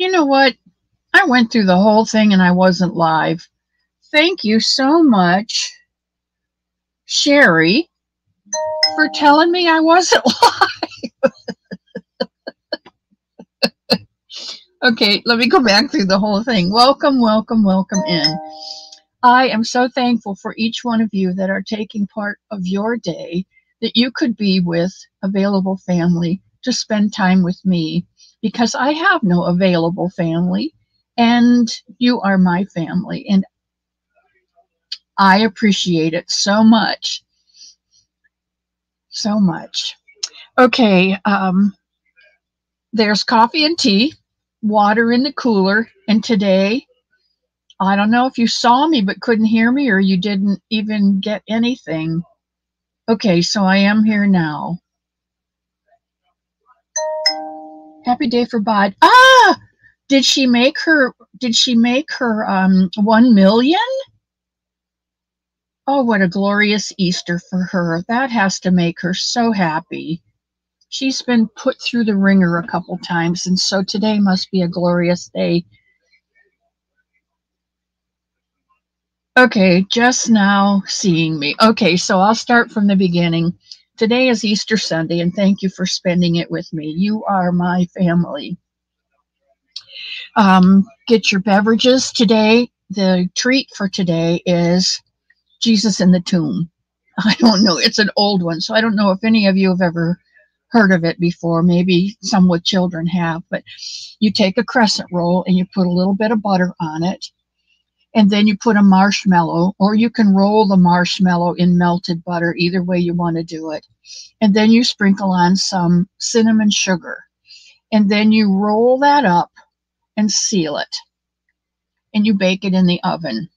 You know what? I went through the whole thing and I wasn't live. Thank you so much, Sherry, for telling me I wasn't live. Okay, let me go back through the whole thing. Welcome, welcome, welcome in. I am so thankful for each one of you that are taking part of your day, that you could be with available family to spend time with me, because I have no available family, and you are my family, and I appreciate it so much. So much. Okay, there's coffee and tea, water in the cooler, and today, I don't know if you saw me but couldn't hear me, or you didn't even get anything. Okay, so I am here now. Happy day for Bod. Ah! Did she make her 1 million? Oh, what a glorious Easter for her. That has to make her so happy. She's been put through the ringer a couple times, and so today must be a glorious day. Okay, just now seeing me. Okay, so I'll start from the beginning. Today is Easter Sunday, and thank you for spending it with me. You are my family. Get your beverages today. The treat for today is Jesus in the Tomb. I don't know. It's an old one, so I don't know if any of you have ever heard of it before. Maybe some with children have, but you take a crescent roll and you put a little bit of butter on it, and then you put a marshmallow, or you can roll the marshmallow in melted butter, either way you want to do it. And then you sprinkle on some cinnamon sugar, and then you roll that up and seal it, and you bake it in the oven.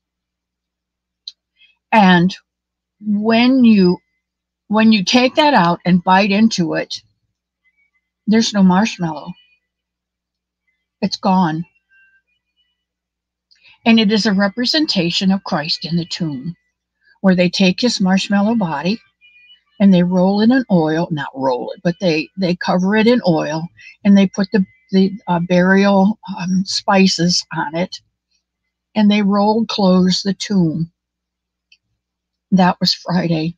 And when you take that out and bite into it, there's no marshmallow. It's gone. And it is a representation of Christ in the tomb, where they take his marshmallow body and they roll it in oil, not roll it, but they cover it in oil, and they put the burial spices on it, and they close the tomb. That was Friday.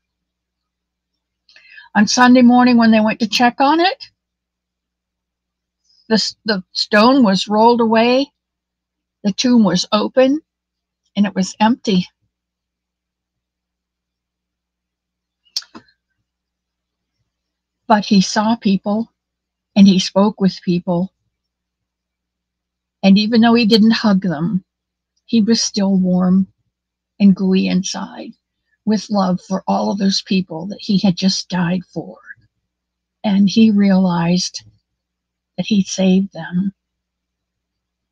On Sunday morning, when they went to check on it, the stone was rolled away, the tomb was open, and it was empty. But he saw people, and he spoke with people. And even though he didn't hug them, he was still warm and gooey inside, with love for all of those people that he had just died for. And he realized that he saved them.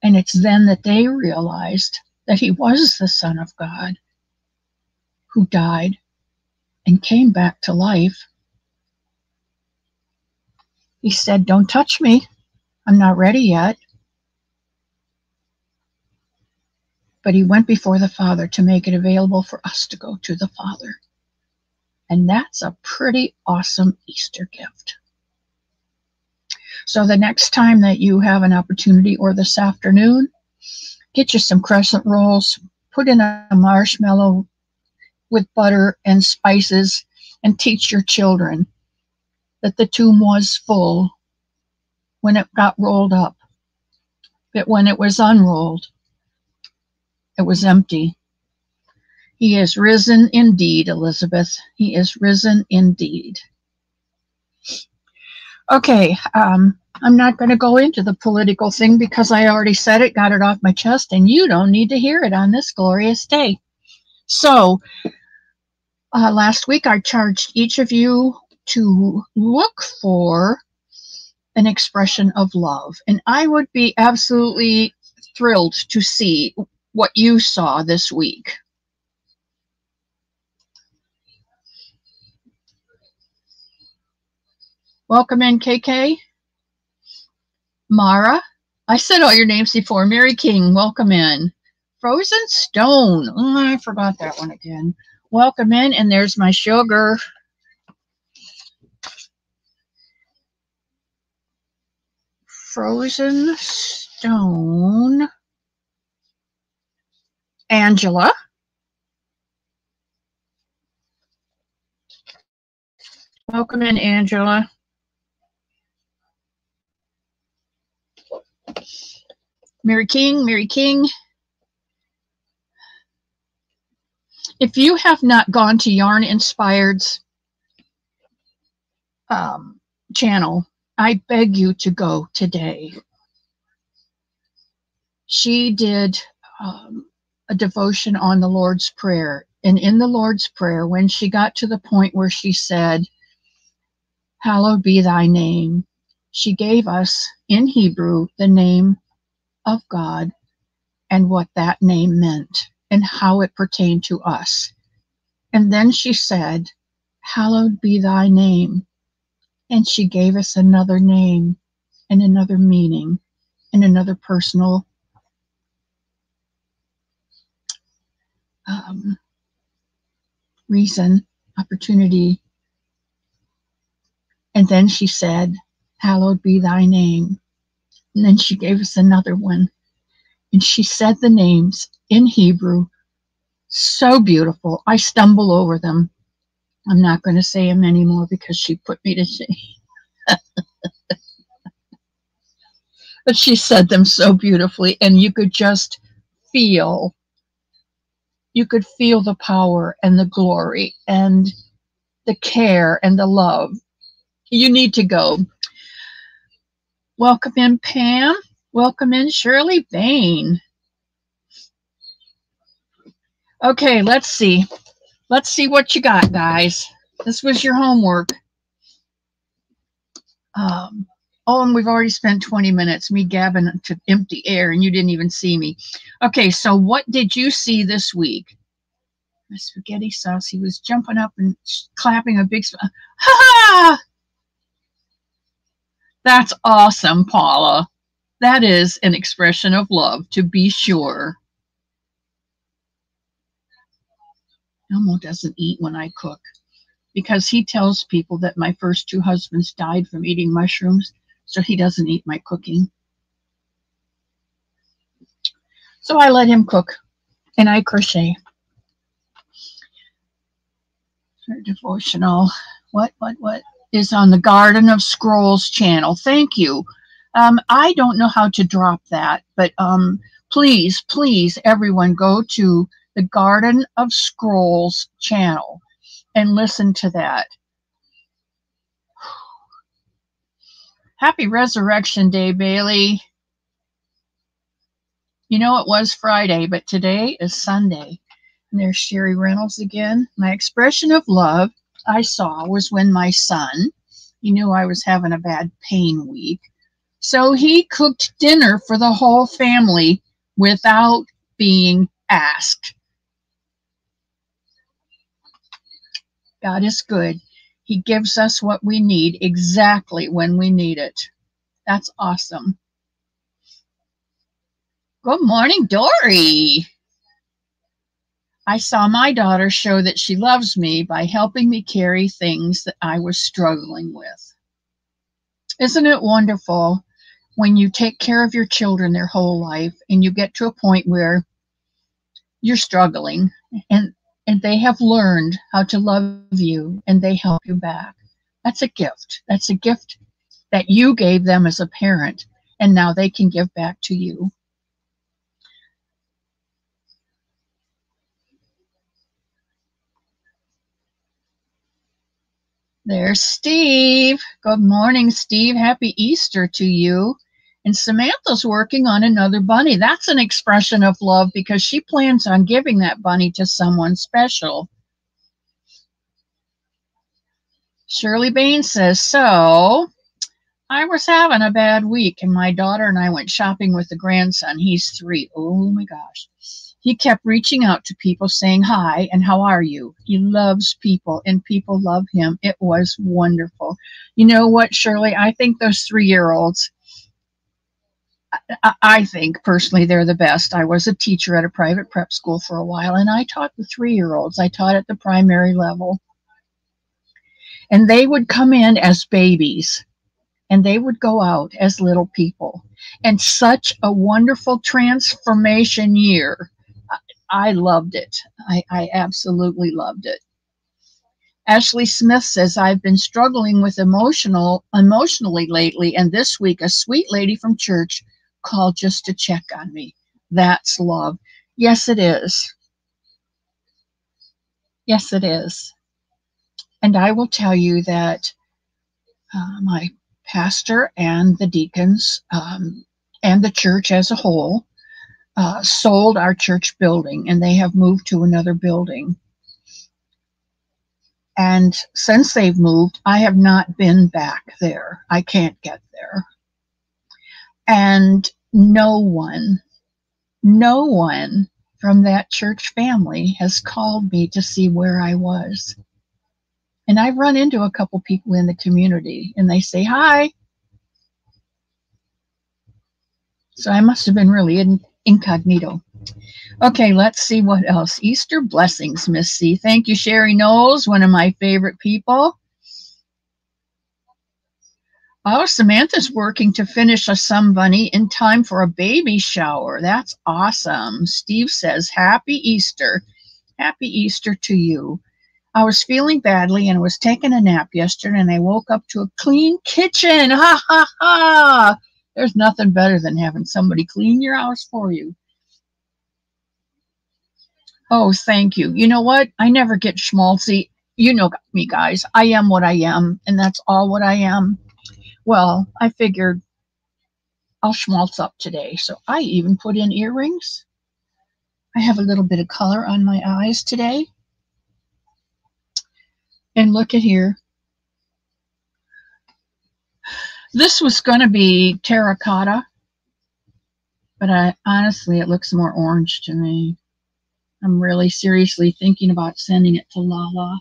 And it's then that they realized that he was the Son of God who died and came back to life. He said, "Don't touch me. I'm not ready yet." But he went before the Father to make it available for us to go to the Father. And that's a pretty awesome Easter gift. So the next time that you have an opportunity, or this afternoon, get you some crescent rolls, put in a marshmallow with butter and spices, and teach your children that the tomb was full when it got rolled up, but when it was unrolled, it was empty. He is risen indeed, Elizabeth. He is risen indeed. Okay, I'm not going to go into the political thing because I already said it, got it off my chest, and you don't need to hear it on this glorious day. So, last week I charged each of you to look for an expression of love, and I would be absolutely thrilled to see what you saw this week. Welcome in, KK. Mara. I said all your names before. Mary King, welcome in. Frozen Stone. Oh, I forgot that one again. Welcome in, and there's my sugar. Frozen Stone. Stone. Angela. Welcome in, Angela. Mary King, Mary King. If you have not gone to Yarn Inspired's channel, I beg you to go today. She did a devotion on the Lord's Prayer. And in the Lord's Prayer, when she got to the point where she said, "Hallowed be thy name," she gave us in Hebrew the name of God and what that name meant and how it pertained to us. And then she said, "Hallowed be thy name." And she gave us another name and another meaning and another personal reason, opportunity. And then she said, "Hallowed be thy name." And then she gave us another one. And she said the names in Hebrew. So beautiful. I stumble over them. I'm not going to say them anymore because she put me to shame. But she said them so beautifully, and you could just feel, the power and the glory and the care and the love. You need to go. Welcome in, Pam. Welcome in, Shirley Bain. Okay, let's see. Let's see what you got, guys. This was your homework. Oh, and we've already spent 20 minutes, me gabbing to empty air, and you didn't even see me. Okay, so what did you see this week? My spaghetti sauce. He was jumping up and clapping a big ha ha! That's awesome, Paula. That is an expression of love, to be sure. Elmo doesn't eat when I cook because he tells people that my first 2 husbands died from eating mushrooms, so he doesn't eat my cooking. So I let him cook, and I crochet. Devotional. What is on the Garden of Scrolls channel? Thank you. I don't know how to drop that, but please, everyone go to the Garden of Scrolls channel and listen to that. Happy Resurrection Day, Bailey. You know, it was Friday, but today is Sunday. And there's Sherry Reynolds again. My expression of love I saw was when my son, he knew I was having a bad pain week, so he cooked dinner for the whole family without being asked. God is good. He gives us what we need exactly when we need it. That's awesome. Good morning, Dory. I saw my daughter show that she loves me by helping me carry things that I was struggling with. Isn't it wonderful when you take care of your children their whole life and you get to a point where you're struggling and they have learned how to love you and they help you back? That's a gift. That's a gift that you gave them as a parent, and now they can give back to you. There's Steve. Good morning, Steve. Happy Easter to you. And Samantha's working on another bunny. That's an expression of love because she plans on giving that bunny to someone special. Shirley Bain says, so I was having a bad week and my daughter and I went shopping with the grandson. He's 3. Oh my gosh. He kept reaching out to people saying hi and how are you? He loves people and people love him. It was wonderful. You know what, Shirley? I think those 3-year-olds, I think personally they're the best. I was a teacher at a private prep school for a while and I taught the 3-year-olds. I taught at the primary level. And they would come in as babies and they would go out as little people. And such a wonderful transformation year. I loved it. I absolutely loved it. Ashley Smith says, I've been struggling with emotionally lately, and this week a sweet lady from church called just to check on me. That's love. Yes, it is. Yes, it is. And I will tell you that my pastor and the deacons and the church as a whole sold our church building, and they have moved to another building. And since they've moved, I have not been back there. I can't get there. And no one from that church family has called me to see where I was. And I've run into a couple people in the community, and they say hi. So I must have been really incognito. Okay, let's see what else. Easter blessings, Miss C. Thank you, Sherry Knowles, one of my favorite people. Oh, Samantha's working to finish a Somebunny in time for a baby shower. That's awesome. Steve says, Happy Easter. Happy Easter to you. I was feeling badly and was taking a nap yesterday, and I woke up to a clean kitchen. Ha, ha, ha. There's nothing better than having somebody clean your house for you. Oh, thank you. You know what? I never get schmaltzy. You know me, guys. I am what I am, and that's all what I am. Well, I figured I'll schmaltz up today. So I even put in earrings. I have a little bit of color on my eyes today. And look at here. This was going to be terracotta, but honestly, it looks more orange to me. I'm really seriously thinking about sending it to Lala.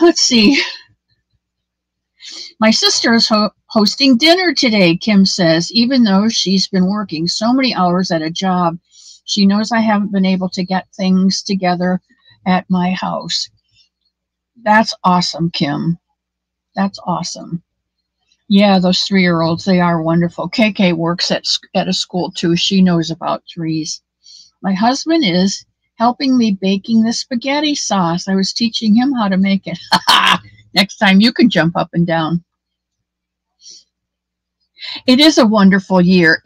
Let's see. My sister is hosting dinner today, Kim says. Even though she's been working so many hours at a job, she knows I haven't been able to get things together at my house. That's awesome, Kim. That's awesome. Yeah, those 3-year-olds, they are wonderful. KK works at a school too. She knows about trees. My husband is helping me baking the spaghetti sauce. I was teaching him how to make it. Next time you can jump up and down. It is a wonderful year.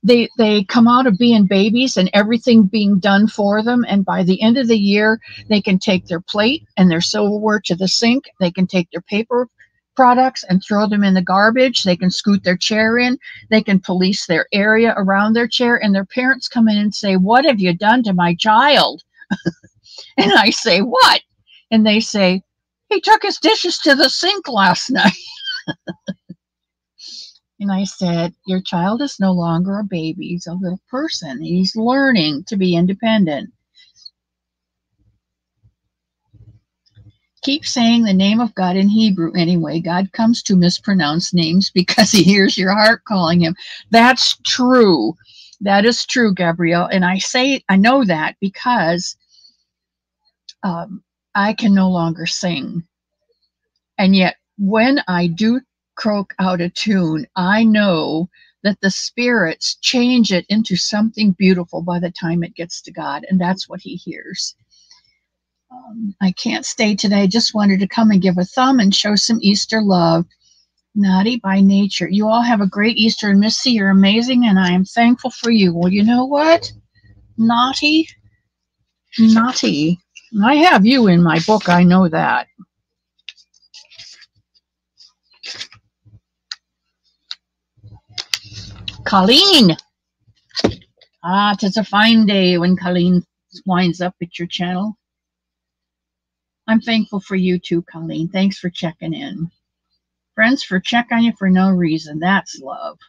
They come out of being babies and everything being done for them, and by the end of the year they can take their plate and their silverware to the sink. They can take their paper products and throw them in the garbage. They can scoot their chair in. They can police their area around their chair, and their parents come in and say, what have you done to my child? And I say, what? And they say, he took his dishes to the sink last night. And I said, your child is no longer a baby. He's a little person. He's learning to be independent. Keep saying the name of God in Hebrew anyway. God comes to mispronounce names because he hears your heart calling him. That's true. That is true, Gabrielle. And I know that because I can no longer sing. And yet when I do croak out a tune, I know that the spirits change it into something beautiful by the time it gets to God, and that's what he hears. I can't stay today. Just wanted to come and give a thumb and show some Easter love. Naughty by nature. You all have a great Easter, and Miss C, you're amazing, and I am thankful for you. Well, you know what? Naughty. I have you in my book. I know that. Colleen. It's a fine day when Colleen winds up at your channel. I'm thankful for you too, Colleen. Thanks for checking in. Friends for check on you for no reason. That's love.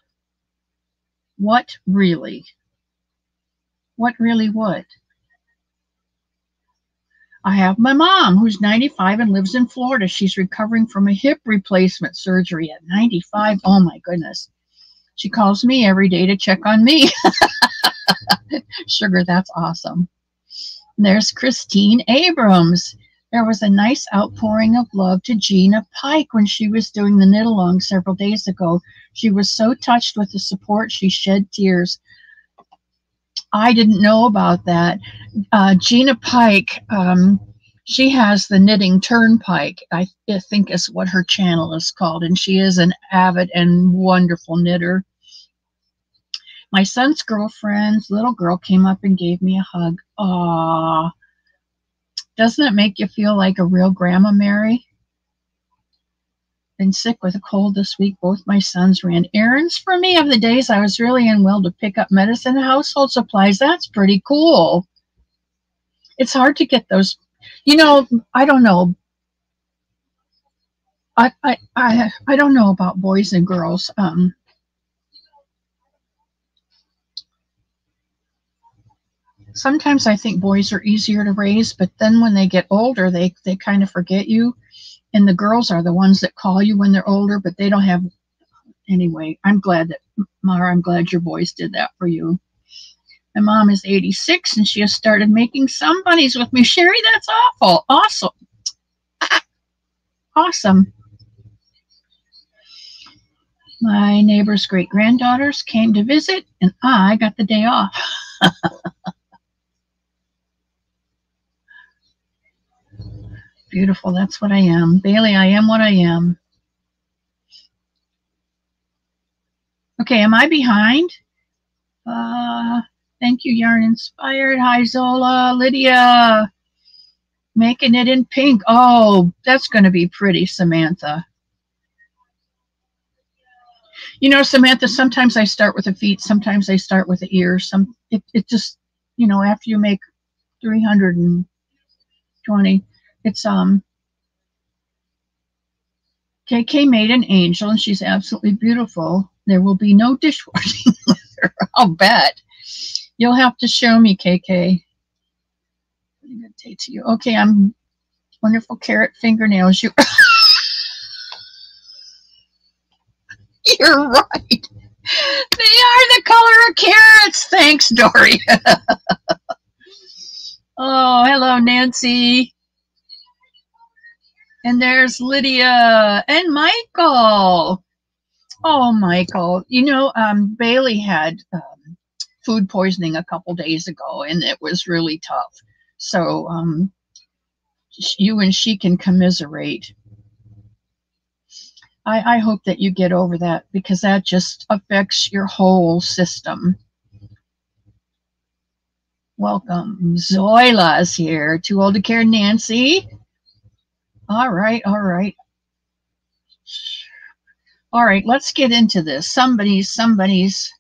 What really? What really would? I have my mom who's 95 and lives in Florida. She's recovering from a hip replacement surgery at 95. Oh my goodness. She calls me every day to check on me. Sugar, that's awesome. There's Christine Abrams. There was a nice outpouring of love to Gina Pike when she was doing the knit along several days ago. She was so touched with the support, she shed tears. I didn't know about that. Gina Pike, she has the Knitting Turnpike, I think is what her channel is called, and she is an avid and wonderful knitter. My son's girlfriend's little girl came up and gave me a hug. Aww. Doesn't it make you feel like a real Grandma Mary? Been sick with a cold this week. Both my sons ran errands for me of the days I was really unwell to pick up medicine and household supplies. That's pretty cool. It's hard to get those. You know, I don't know. I don't know about boys and girls. Sometimes I think boys are easier to raise, but then when they get older, they kind of forget you. And the girls are the ones that call you when they're older, but they don't have. Anyway, I'm glad your boys did that for you. My mom is 86 and she has started making Somebunnies with me. Sherry, that's awful. Awesome. Awesome. My neighbor's great-granddaughters came to visit and I got the day off. Beautiful. That's what I am. Bailey, I am what I am. Okay, am I behind? Thank you, Yarn Inspired. Hi, Zola. Lydia. Making it in pink. Oh, that's going to be pretty, Samantha. You know, Samantha, sometimes I start with the feet. Sometimes I start with the ears. It just, you know, after you make 320, it's, KK made an angel, and she's absolutely beautiful. There will be no dishwashing with her, I'll bet. You'll have to show me, KK. To you. Okay, I'm wonderful carrot fingernails. You're right. They are the color of carrots. Thanks, Dory. Oh, hello, Nancy. And there's Lydia and Michael. Oh, Michael. You know, Bailey had food poisoning a couple days ago, and it was really tough. So you and she can commiserate. I hope that you get over that, because that just affects your whole system. Welcome. Zoila's here. Too old to care, Nancy. All right, all right. All right, let's get into this. Somebody's.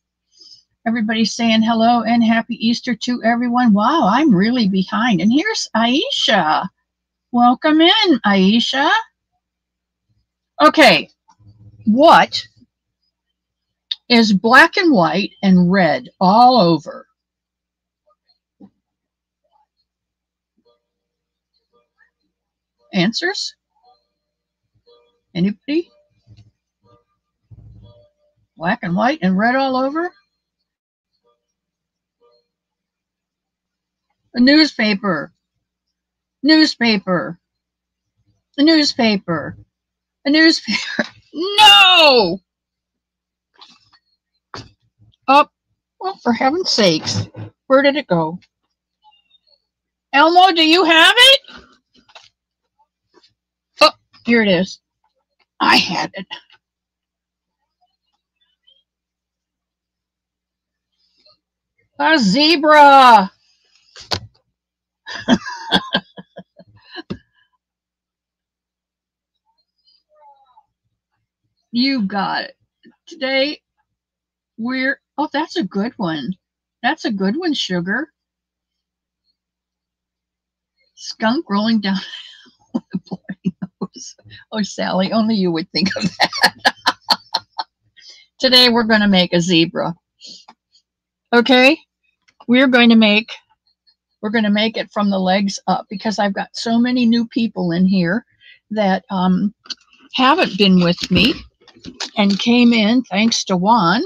Everybody's saying hello and happy Easter to everyone. Wow, I'm really behind. And here's Aisha. Welcome in, Aisha. Okay, what is black and white and red all over? Answers? Anybody? Black and white and red all over? A newspaper. Newspaper. A newspaper. A newspaper. No! Oh, well, for heaven's sakes. Where did it go? Elmo, do you have it? Oh, here it is. I had it. A zebra. You got it. Today, oh, that's a good one. That's a good one, Sugar. Skunk rolling down with a bloody nose. Oh, Sally, only you would think of that. Today, we're going to make a zebra. Okay? We're going to make it from the legs up, because I've got so many new people in here that haven't been with me and came in thanks to Juan,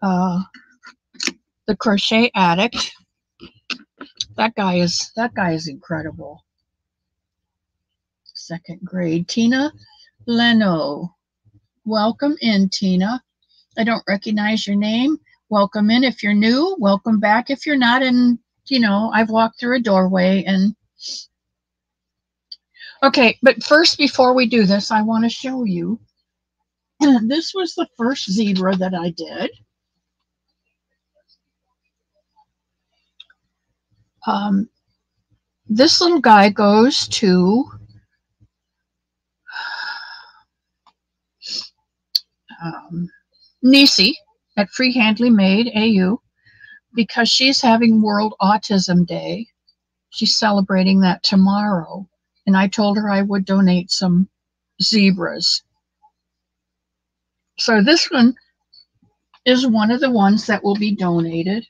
the crochet addict. That guy is incredible. second grade. Tina Leno. Welcome in, Tina. I don't recognize your name. Welcome in if you're new. Welcome back if you're not. And, you know, I've walked through a doorway and... Okay, but first, before we do this, I want to show you. This was the first zebra that I did. This little guy goes to Nisi at Free Handly Made AU because she's having World Autism Day. She's celebrating that tomorrow. And I told her I would donate some zebras. So this one is one of the ones that will be donated.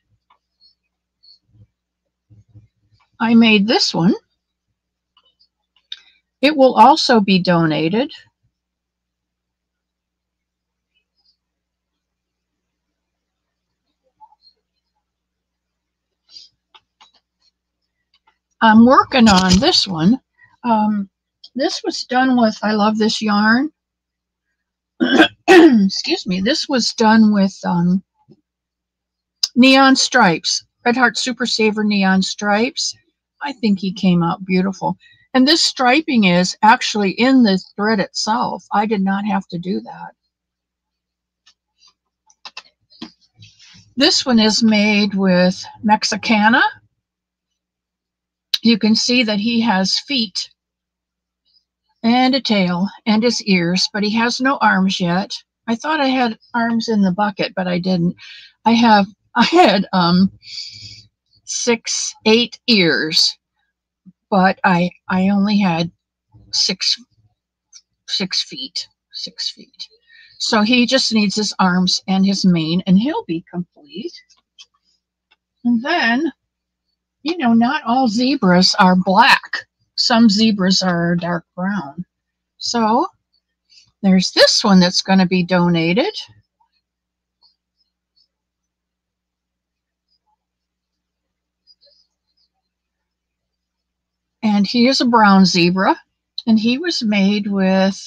I made this one. It will also be donated. I'm working on this one. This was done with, I love this yarn. Excuse me. This was done with neon stripes. Red Heart Super Saver neon stripes. I think he came out beautiful. And this striping is actually in the thread itself. I did not have to do that. This one is made with Mexicana. You can see that he has feet and a tail and his ears, but he has no arms yet. I thought I had arms in the bucket, but I didn't. I had 8 ears, but I only had 6 feet. 6 feet. So he just needs his arms and his mane, and he'll be complete. And then, you know, not all zebras are black. Some zebras are dark brown. So there's this one that's going to be donated. And he is a brown zebra. And he was made with,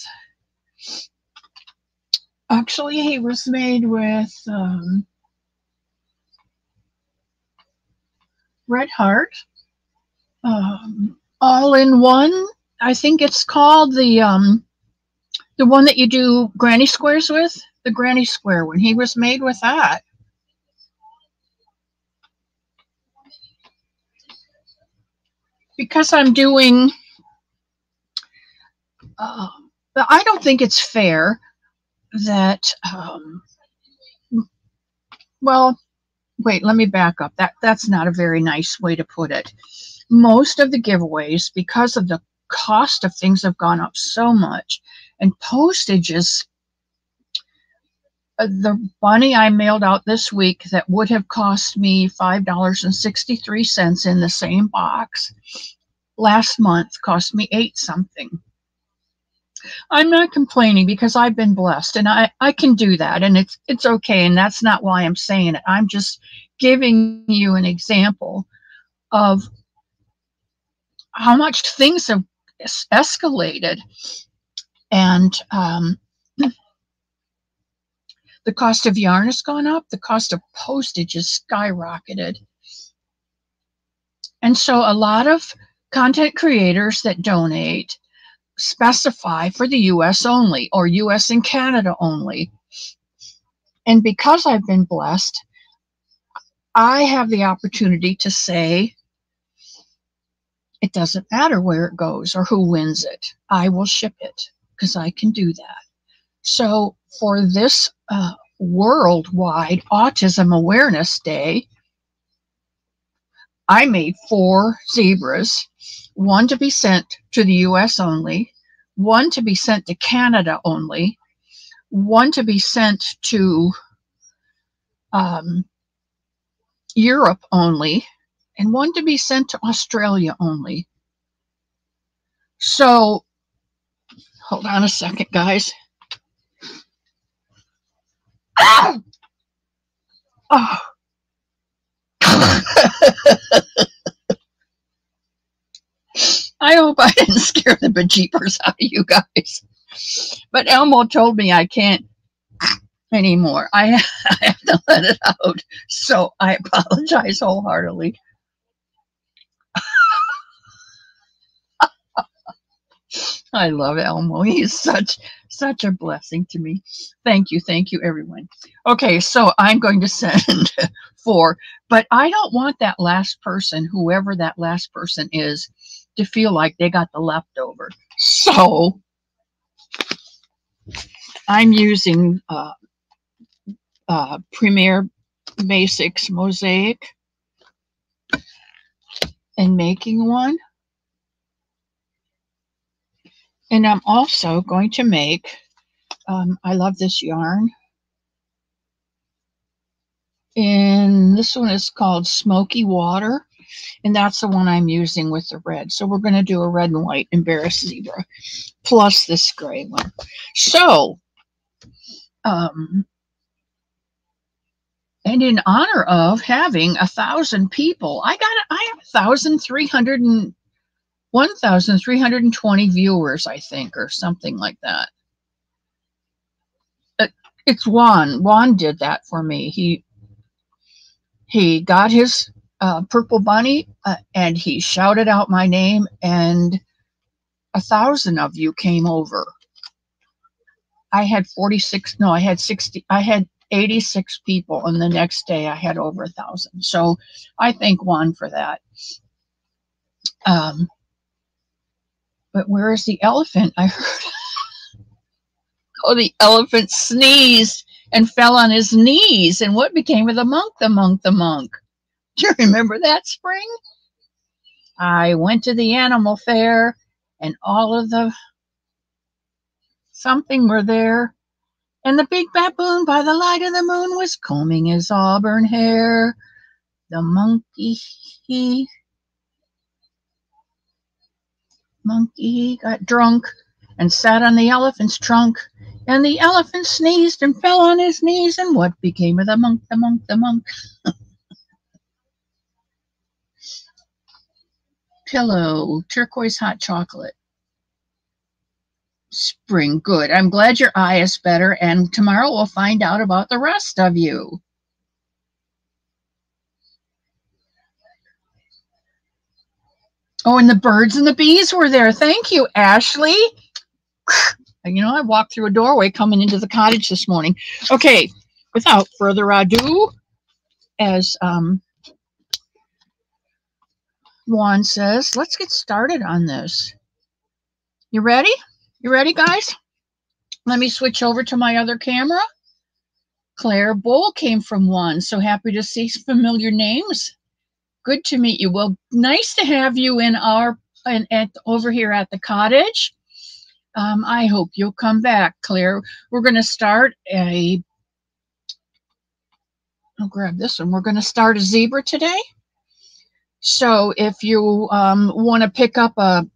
actually he was made with Red Heart. All in one. I think it's called the one that you do granny squares with, the granny square one. He was made with that. Because I'm doing, I don't think it's fair that, well, wait, let me back up. That's not a very nice way to put it. Most of the giveaways, because of the cost of things have gone up so much, and postage is, the bunny I mailed out this week that would have cost me $5.63 in the same box last month cost me $8 something. I'm not complaining because I've been blessed, and I can do that, and it's okay, and that's not why I'm saying it. I'm just giving you an example of how much things have escalated, and the cost of yarn has gone up. The cost of postage has skyrocketed. And so a lot of content creators that donate specify for the US only, or US and Canada only. And because I've been blessed, I have the opportunity to say, it doesn't matter where it goes or who wins it. I will ship it because I can do that. So for this Worldwide Autism Awareness Day, I made 4 zebras, one to be sent to the US only, one to be sent to Canada only, one to be sent to Europe only, and one to be sent to Australia only. So, hold on a second, guys. Oh! Oh. I hope I didn't scare the bejeepers out of you guys. But Elmo told me I can't anymore. I have to let it out. So I apologize wholeheartedly. I love Elmo. He's such a blessing to me. Thank you, everyone. Okay, so I'm going to send 4, but I don't want that last person, whoever that last person is, to feel like they got the leftover. So I'm using Premier Basics Mosaic and making one. And I'm also going to make, I love this yarn. And this one is called Smoky Water. And that's the one I'm using with the red. So we're going to do a red and white embarrassed zebra plus this gray one. So, and in honor of having 1,000 people, I have 1,320 viewers, I think, or something like that. It's Juan. Juan did that for me. He got his purple bunny and he shouted out my name, and 1,000 of you came over. I had 46. No, I had 60. I had 86 people, and the next day I had over 1,000. So I thank Juan for that. But where is the elephant? I heard. Oh, the elephant sneezed and fell on his knees. And what became of the monk, the monk, the monk? Do you remember that, Spring? I went to the animal fair, and all of the something were there. And the big baboon by the light of the moon was combing his auburn hair. The monkey got drunk and sat on the elephant's trunk. And the elephant sneezed and fell on his knees. And what became of the monk, the monk, the monk? Pillow, turquoise hot chocolate. Spring, good. I'm glad your eye is better. And tomorrow we'll find out about the rest of you. Oh, and the birds and the bees were there. Thank you, Ashley. You know, I walked through a doorway coming into the cottage this morning. Okay, without further ado, as Juan says, let's get started on this. You ready? You ready, guys? Let me switch over to my other camera. Claire Bull came from Juan. So happy to see familiar names. Good to meet you. Well, nice to have you in over here at the cottage. I hope you'll come back, Claire. We're going to start I'll grab this one. We're going to start a zebra today. So if you want to pick up a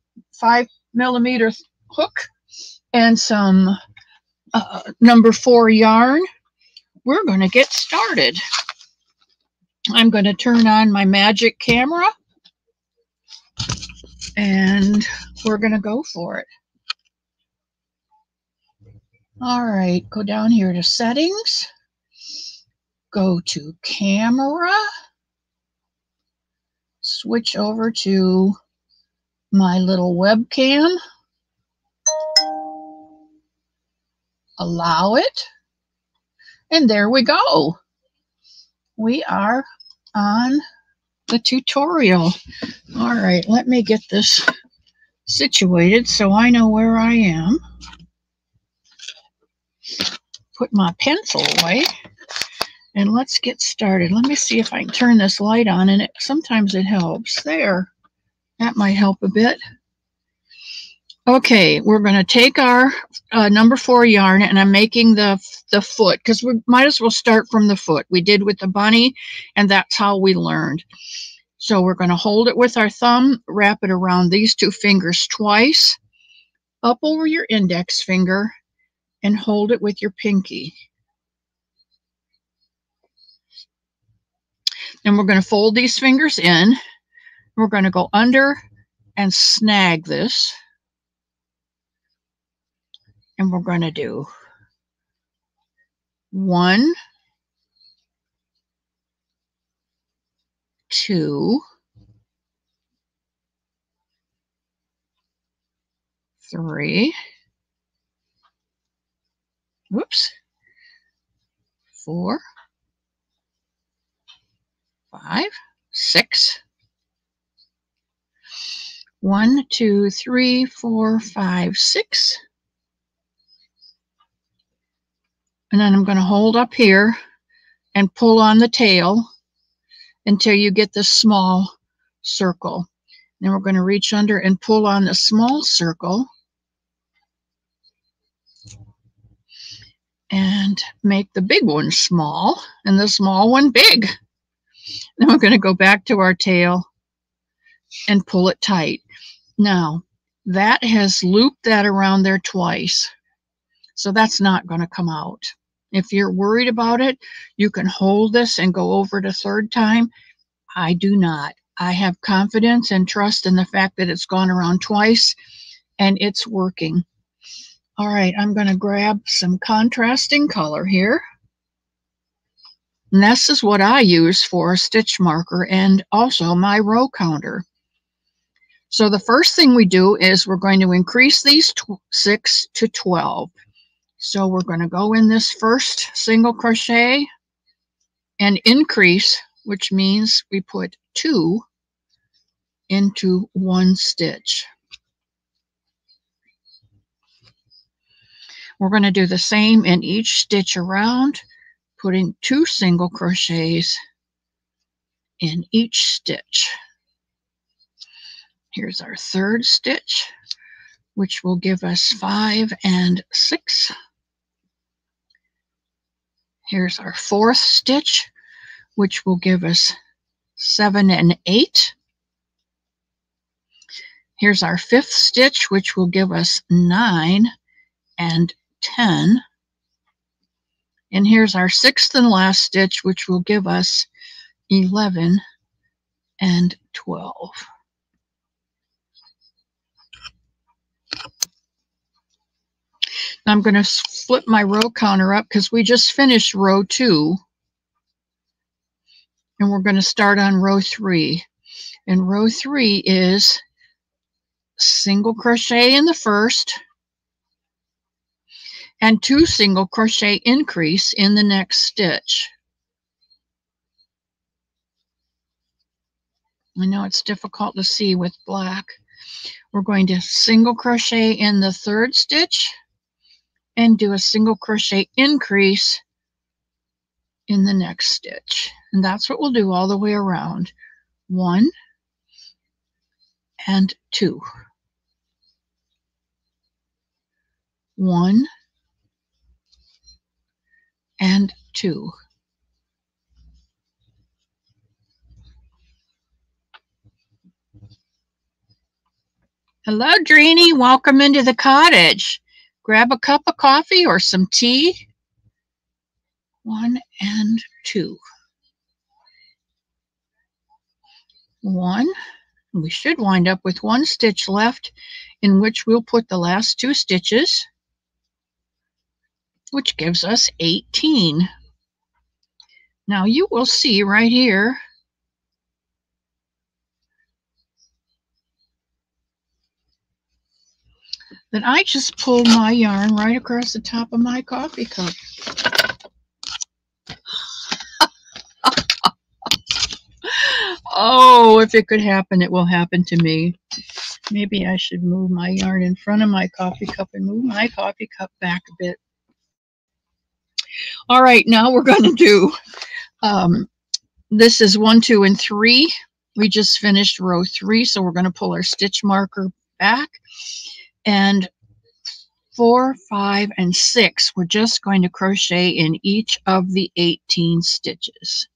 5mm hook and some number 4 yarn, we're going to get started. I'm going to turn on my magic camera and we're going to go for it. All right, go down here to settings, go to camera, switch over to my little webcam, allow it, and there we go. We are on the tutorial. All right, let me get this situated so I know where I am. Put my pencil away and let's get started. Let me see if I can turn this light on, and sometimes it helps. There, that might help a bit. Okay, we're going to take our number 4 yarn, and I'm making the foot because we might as well start from the foot. We did with the bunny, and that's how we learned. So we're going to hold it with our thumb, wrap it around these 2 fingers twice, up over your index finger, and hold it with your pinky. Then we're going to fold these fingers in. We're going to go under and snag this. And we're going to do 1, 2, 3, whoops, 4, 5, 6. 1, 2, 3, 4, 5, 6. And then I'm going to hold up here and pull on the tail until you get this small circle. Then we're going to reach under and pull on the small circle and make the big one small and the small one big. Then we're going to go back to our tail and pull it tight. Now, that has looped that around there twice, so that's not going to come out. If you're worried about it, you can hold this and go over it a third time. I do not. I have confidence and trust in the fact that it's gone around twice and it's working. All right, I'm going to grab some contrasting color here. And this is what I use for a stitch marker and also my row counter. So the first thing we do is we're going to increase these 6 to 12. So we're going to go in this first single crochet and increase, which means we put 2 into 1 stitch. We're going to do the same in each stitch around, putting 2 single crochets in each stitch. Here's our third stitch, which will give us 5 and 6. Here's our fourth stitch, which will give us 7 and 8. Here's our fifth stitch, which will give us 9 and 10. And here's our sixth and last stitch, which will give us 11 and 12. Now I'm going to flip my row counter up because we just finished row 2. And we're going to start on row 3. And row 3 is single crochet in the first and 2 single crochet increase in the next stitch. I know it's difficult to see with black. We're going to single crochet in the third stitch and do a single crochet increase in the next stitch. And that's what we'll do all the way around. 1 and 2. 1 and 2. Hello, Dreenie. Welcome into the cottage. Grab a cup of coffee or some tea. 1 and 2. 1. We should wind up with 1 stitch left in which we'll put the last 2 stitches, which gives us 18. Now you will see right here that I just pulled my yarn right across the top of my coffee cup. Oh, if it could happen, it will happen to me. Maybe I should move my yarn in front of my coffee cup and move my coffee cup back a bit. All right, now we're going to do, this is 1, 2, and 3. We just finished row 3, so we're going to pull our stitch marker back. And 4, 5, and 6, we're just going to crochet in each of the 18 stitches.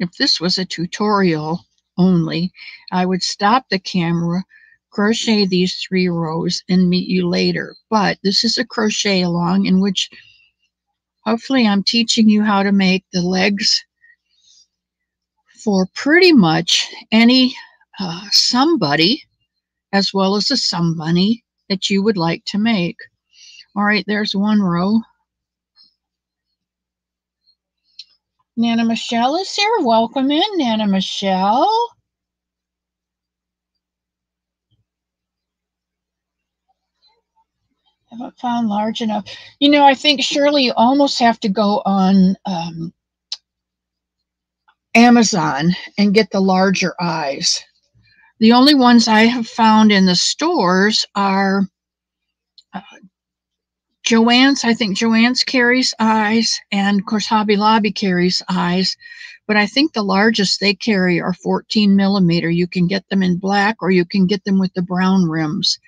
If this was a tutorial only, I would stop the camera, crochet these 3 rows and meet you later. But this is a crochet along in which hopefully I'm teaching you how to make the legs for pretty much any somebody, as well as a somebunny that you would like to make. All right, there's 1 row. Nana Michelle is here. Welcome in, Nana Michelle. Haven't found large enough. You know, I think, Shirley, you almost have to go on Amazon and get the larger eyes. The only ones I have found in the stores are Joann's. I think Joann's carries eyes, and of course Hobby Lobby carries eyes, but I think the largest they carry are 14 millimeter. You can get them in black, or you can get them with the brown rims.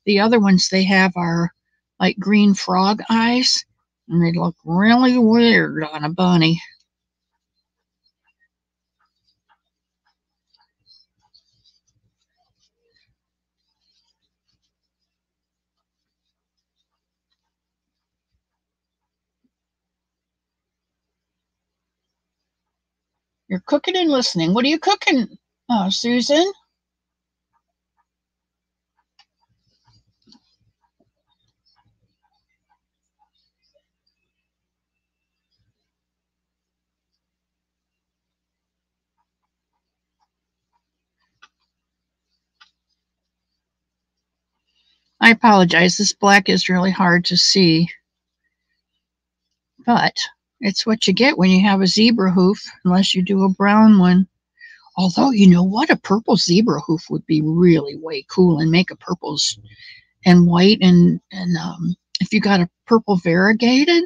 The other ones they have are like green frog eyes, and they look really weird on a bunny. You're cooking and listening. What are you cooking, Susan? I apologize. This black is really hard to see, but it's what you get when you have a zebra hoof, unless you do a brown one. Although, you know what? A purple zebra hoof would be really way cool, and make a purples and white, and if you got a purple variegated,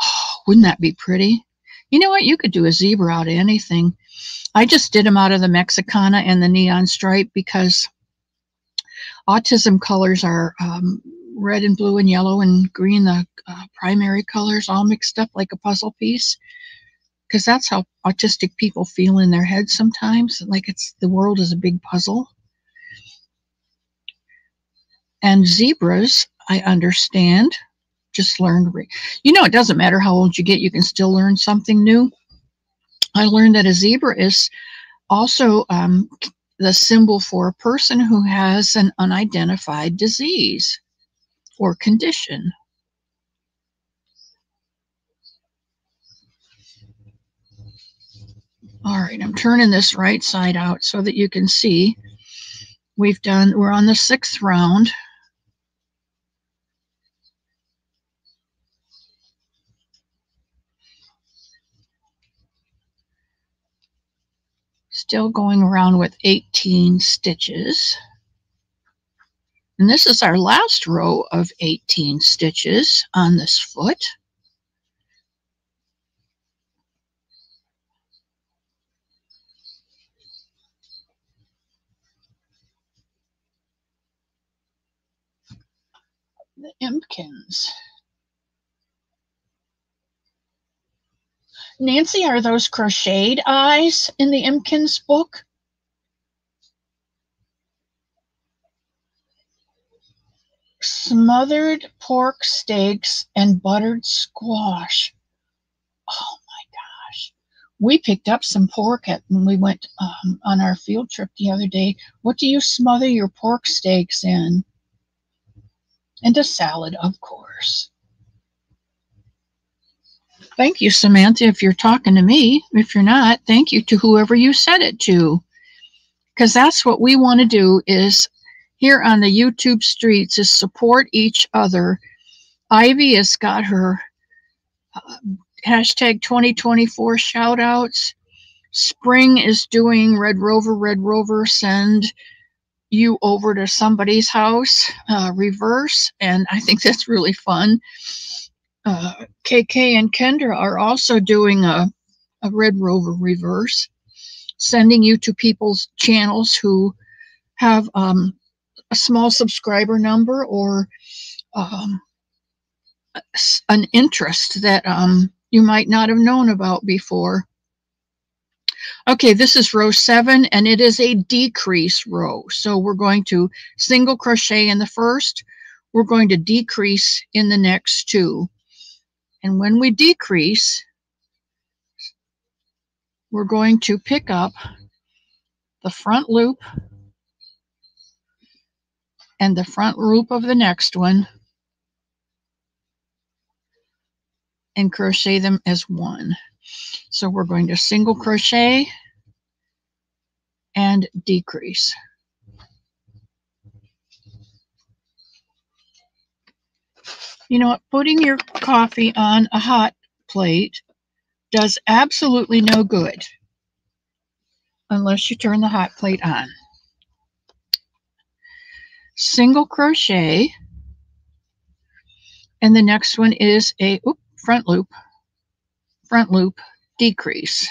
oh, wouldn't that be pretty? You know what? You could do a zebra out of anything. I just did them out of the Mexicana and the neon stripe because autism colors are red and blue and yellow and green, the primary colors, all mixed up like a puzzle piece. Because that's how autistic people feel in their heads sometimes, like the world is a big puzzle. And zebras, I understand, just learned. You know, it doesn't matter how old you get, you can still learn something new. I learned that a zebra is also the symbol for a person who has an unidentified disease or condition. All right, I'm turning this right side out so that you can see. We're on the 6th round. Still going around with 18 stitches. And this is our last row of 18 stitches on this foot. The Impkins. Nancy, are those crocheted eyes in the Impkins book? Smothered pork steaks and buttered squash. Oh my gosh. We picked up some pork when we went on our field trip the other day. What do you smother your pork steaks in? And a salad, of course. Thank you, Samantha, if you're talking to me. If you're not, thank you to whoever you said it to. Because that's what we want to do is here on the YouTube streets is support each other. Ivy has got her hashtag 2024 shout outs. Spring is doing Red Rover, send you over to somebody's house, reverse. And I think that's really fun. KK and Kendra are also doing a Red Rover reverse, sending you to people's channels who have a small subscriber number or an interest that you might not have known about before. Okay, this is row 7, and it is a decrease row. So we're going to single crochet in the first. We're going to decrease in the next 2. And when we decrease, we're going to pick up the front loop and the front loop of the next one and crochet them as one. So we're going to single crochet and decrease. You know what? Putting your coffee on a hot plate does absolutely no good unless you turn the hot plate on. Single crochet, and the next one is a front loop, decrease.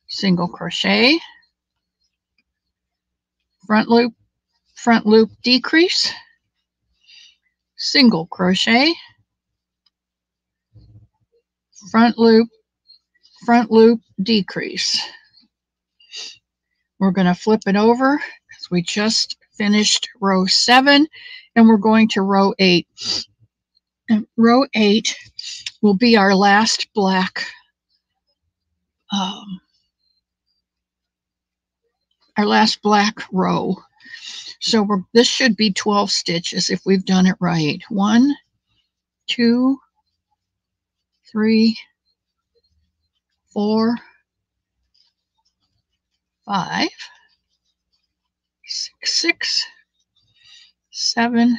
Single crochet, front loop, decrease, single crochet, front loop, decrease. We're going to flip it over because we just finished row 7, and we're going to row 8. And row 8 will be our last black, row. So this should be 12 stitches if we've done it right. 1, 2, 3, 4, 5, 6, 7,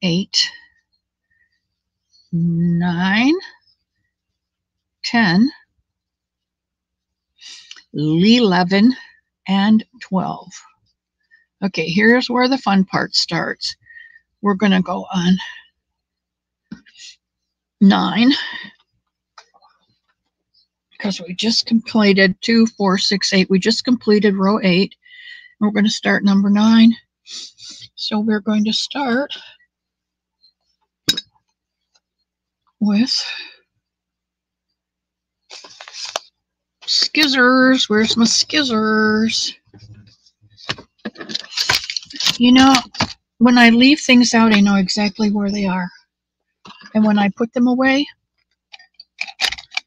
8, 9, 10, 11, and 12. Okay, here's where the fun part starts. We're going to go on 9 because we just completed 2, 4, 6, 8. We just completed row 8. We're going to start number 9. So we're going to start with skizzers. Where's my skizzers? You know, when I leave things out, I know exactly where they are. And when I put them away,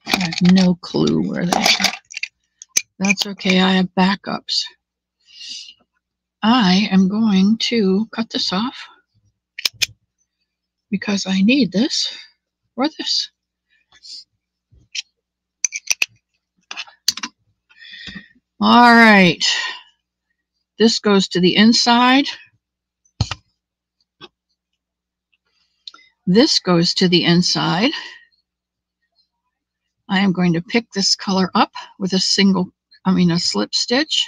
I have no clue where they are. That's okay, I have backups. I am going to cut this off because I need this or this. All right. This goes to the inside. This goes to the inside. I am going to pick this color up with a slip stitch.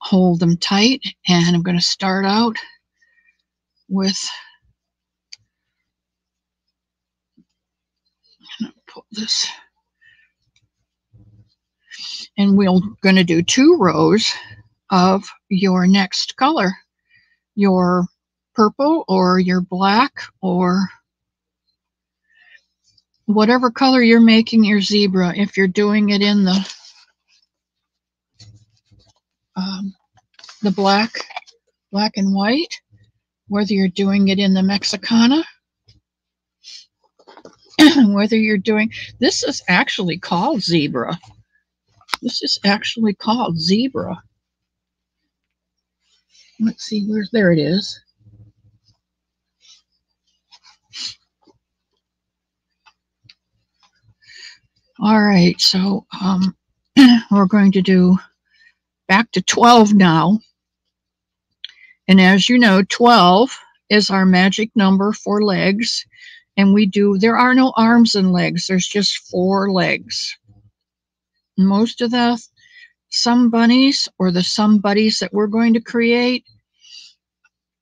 Hold them tight, and I'm going to start out with, I'm going to pull this, and we're going to do 2 rows of your next color, your purple or your black or whatever color you're making your zebra. If you're doing it in the black and white, whether you're doing it in the Mexicana, whether you're doing, this is actually called zebra. This is actually called zebra. Let's see, there it is. All right, so we're going to do back to 12 now. And as you know, 12 is our magic number for legs. And there are no arms and legs. There's just 4 legs. Most of the Somebunnies or the Somebuddies that we're going to create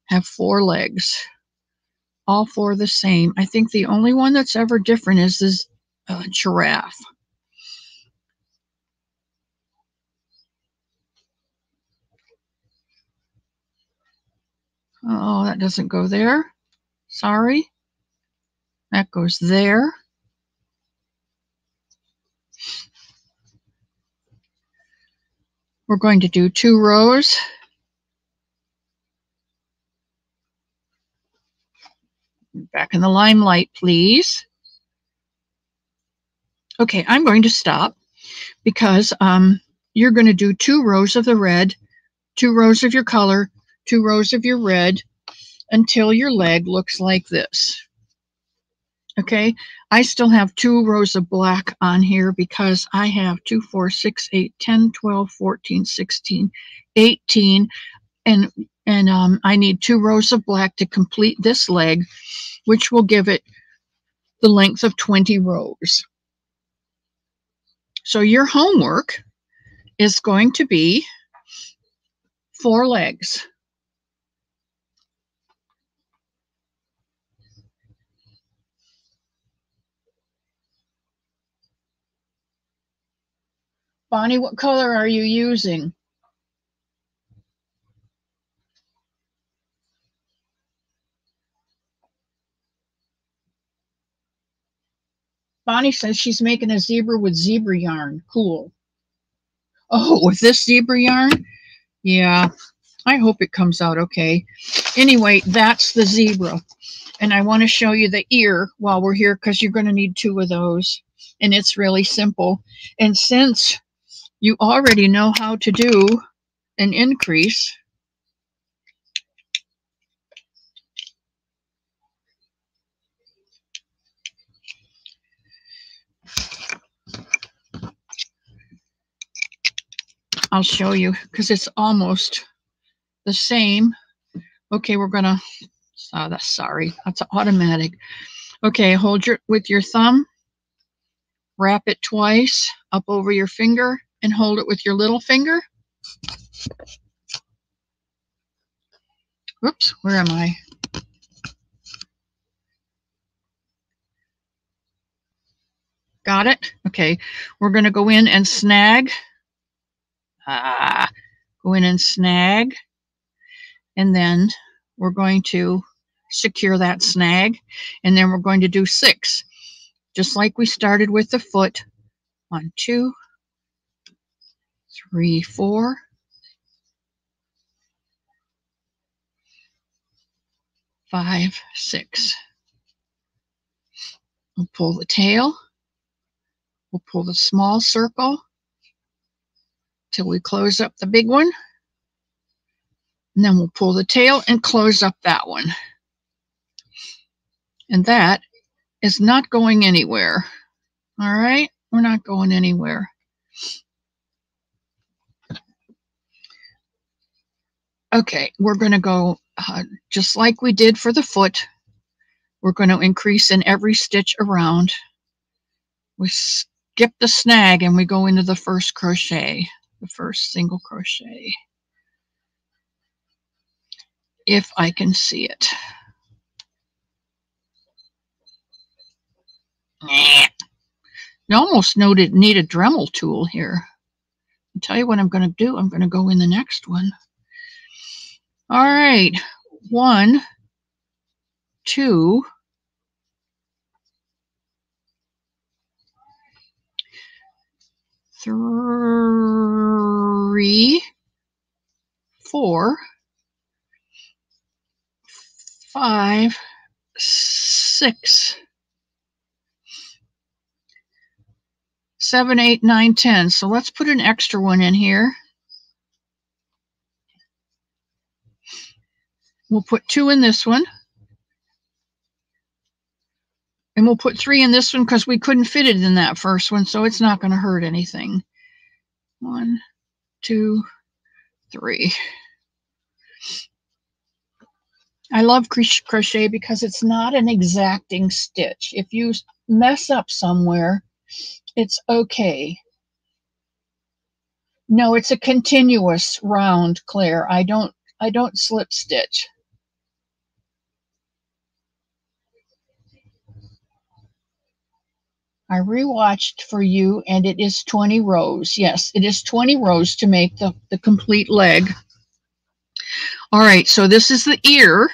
have 4 legs. All 4 the same. I think the only one that's ever different is this giraffe. Oh, that doesn't go there. Sorry. That goes there. We're going to do 2 rows. Back in the limelight, please. Okay, I'm going to stop because you're going to do 2 rows of the red, 2 rows of your color, 2 rows of your red until your leg looks like this. Okay, I still have 2 rows of black on here because I have 2, 4, 6, 8, 10, 12, 14, 16, 18, and I need 2 rows of black to complete this leg, which will give it the length of 20 rows. So your homework is going to be 4 legs. Bonnie, what color are you using? Bonnie says she's making a zebra with zebra yarn. Cool. Oh, with this zebra yarn? Yeah, I hope it comes out okay. Anyway, that's the zebra. And I want to show you the ear while we're here because you're going to need 2 of those. And it's really simple. And since you already know how to do an increase, I'll show you because it's almost the same. Okay, we're going to, sorry, that's automatic. Okay, hold with your thumb, wrap it twice up over your finger and hold it with your little finger. Whoops, where am I? Got it? Okay, we're going to go in and snag. Go in and snag. And then we're going to secure that snag. And then we're going to do 6. Just like we started with the foot. 1, 2, 3, 4. 5, 6. We'll pull the tail. We'll pull the small circle till we close up the big one. And then we'll pull the tail and close up that one. And that is not going anywhere. All right? We're not going anywhere. Okay, we're going to go just like we did for the foot. We're going to increase in every stitch around. We skip the snag and we go into the first crochet, the first single crochet. If I can see it. You almost need a Dremel tool here. I'll tell you what I'm going to do. I'm going to go in the next one. All right. 1, 2, 3, 4, 5, 6, 7, 8, 9, 10. So let's put an extra one in here. We'll put 2 in this one. And we'll put 3 in this one because we couldn't fit it in that first one, so it's not going to hurt anything. 1, 2, 3. I love crochet because it's not an exacting stitch. If you mess up somewhere, it's okay. No, it's a continuous round, Claire. I don't slip stitch. I rewatched for you, and it is 20 rows. Yes, it is 20 rows to make the complete leg. All right, so this is the ear.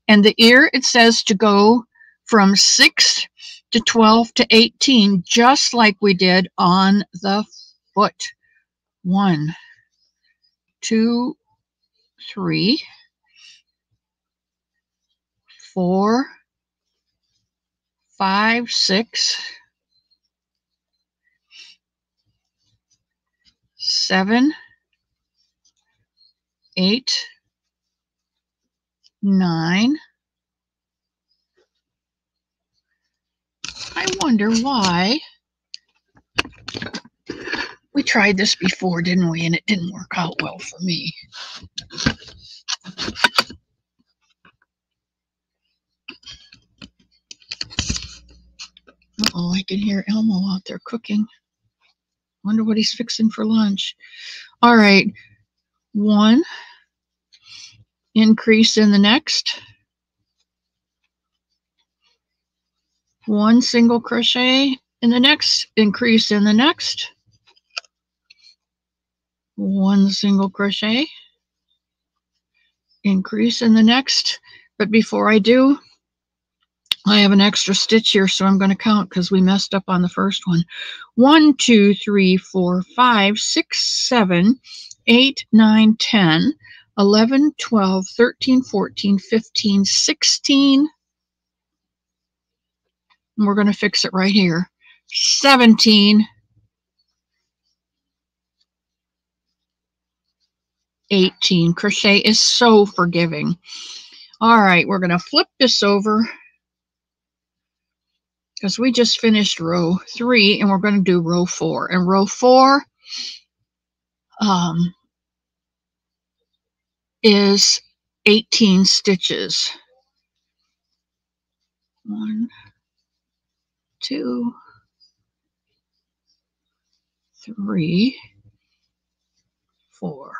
And the ear, it says to go from 6 to 12 to 18, just like we did on the foot. 1, 2, 3, 4, 5, 6, 7, 8, 9. I wonder why. We tried this before, didn't we? And it didn't work out well for me. Uh-oh, I can hear Elmo out there cooking. Wonder what he's fixing for lunch. All right. 1, increase in the next. 1 single crochet in the next, increase in the next. 1 single crochet, increase in the next. But before I do, I have an extra stitch here, so I'm going to count because we messed up on the first one. 1, 2, 3, 4, 5, 6, 7, 8, 9, 10, 11, 12, 13, 14, 15, 16. And we're going to fix it right here. 17, 18. Crochet is so forgiving. All right, we're going to flip this over because we just finished row 3 and we're going to do row 4. And row 4 is 18 stitches. 1, 2, 3, 4,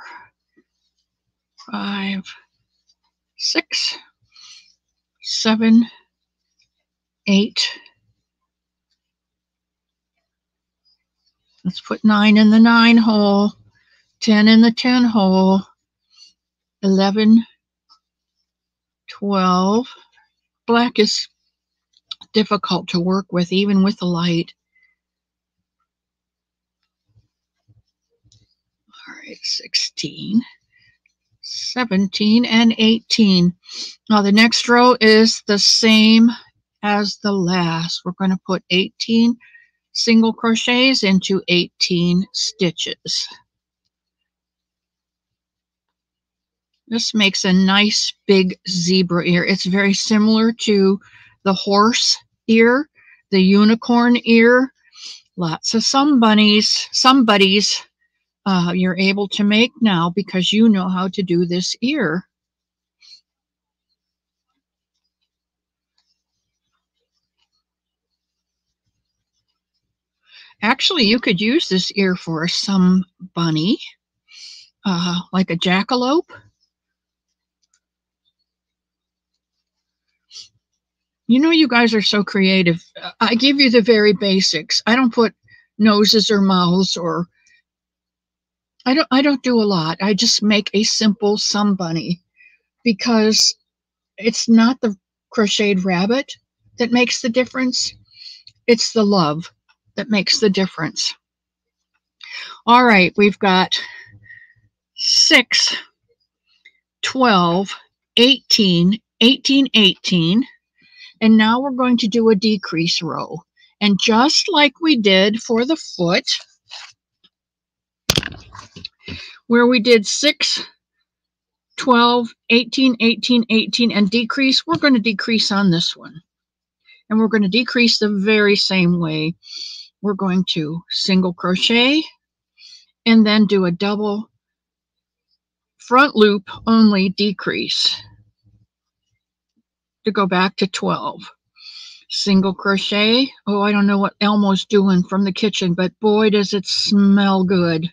5, 6, 7, 8. Let's put 9 in the 9 hole, 10 in the 10 hole, 11, 12. Black is difficult to work with, even with the light. All right, 16, 17, and 18. Now the next row is the same as the last. We're going to put 18 single crochets into 18 stitches. This makes a nice big zebra ear. It's very similar to the horse ear, the unicorn ear. Lots of somebodies you're able to make now because you know how to do this ear. Actually, you could use this ear for a Somebunny, like a jackalope. You know, you guys are so creative. I give you the very basics. I don't put noses or mouths, or I don't do a lot. I just make a simple Somebunny because it's not the crocheted rabbit that makes the difference. It's the love that makes the difference. All right, we've got 6, 12, 18, 18, 18. And now we're going to do a decrease row. And just like we did for the foot, where we did 6, 12, 18, 18, 18, and decrease, we're going to decrease on this one. And we're going to decrease the very same way. We're going to single crochet and then do a double front loop, only decrease to go back to 12. Single crochet. Oh, I don't know what Elmo's doing from the kitchen, but boy, does it smell good.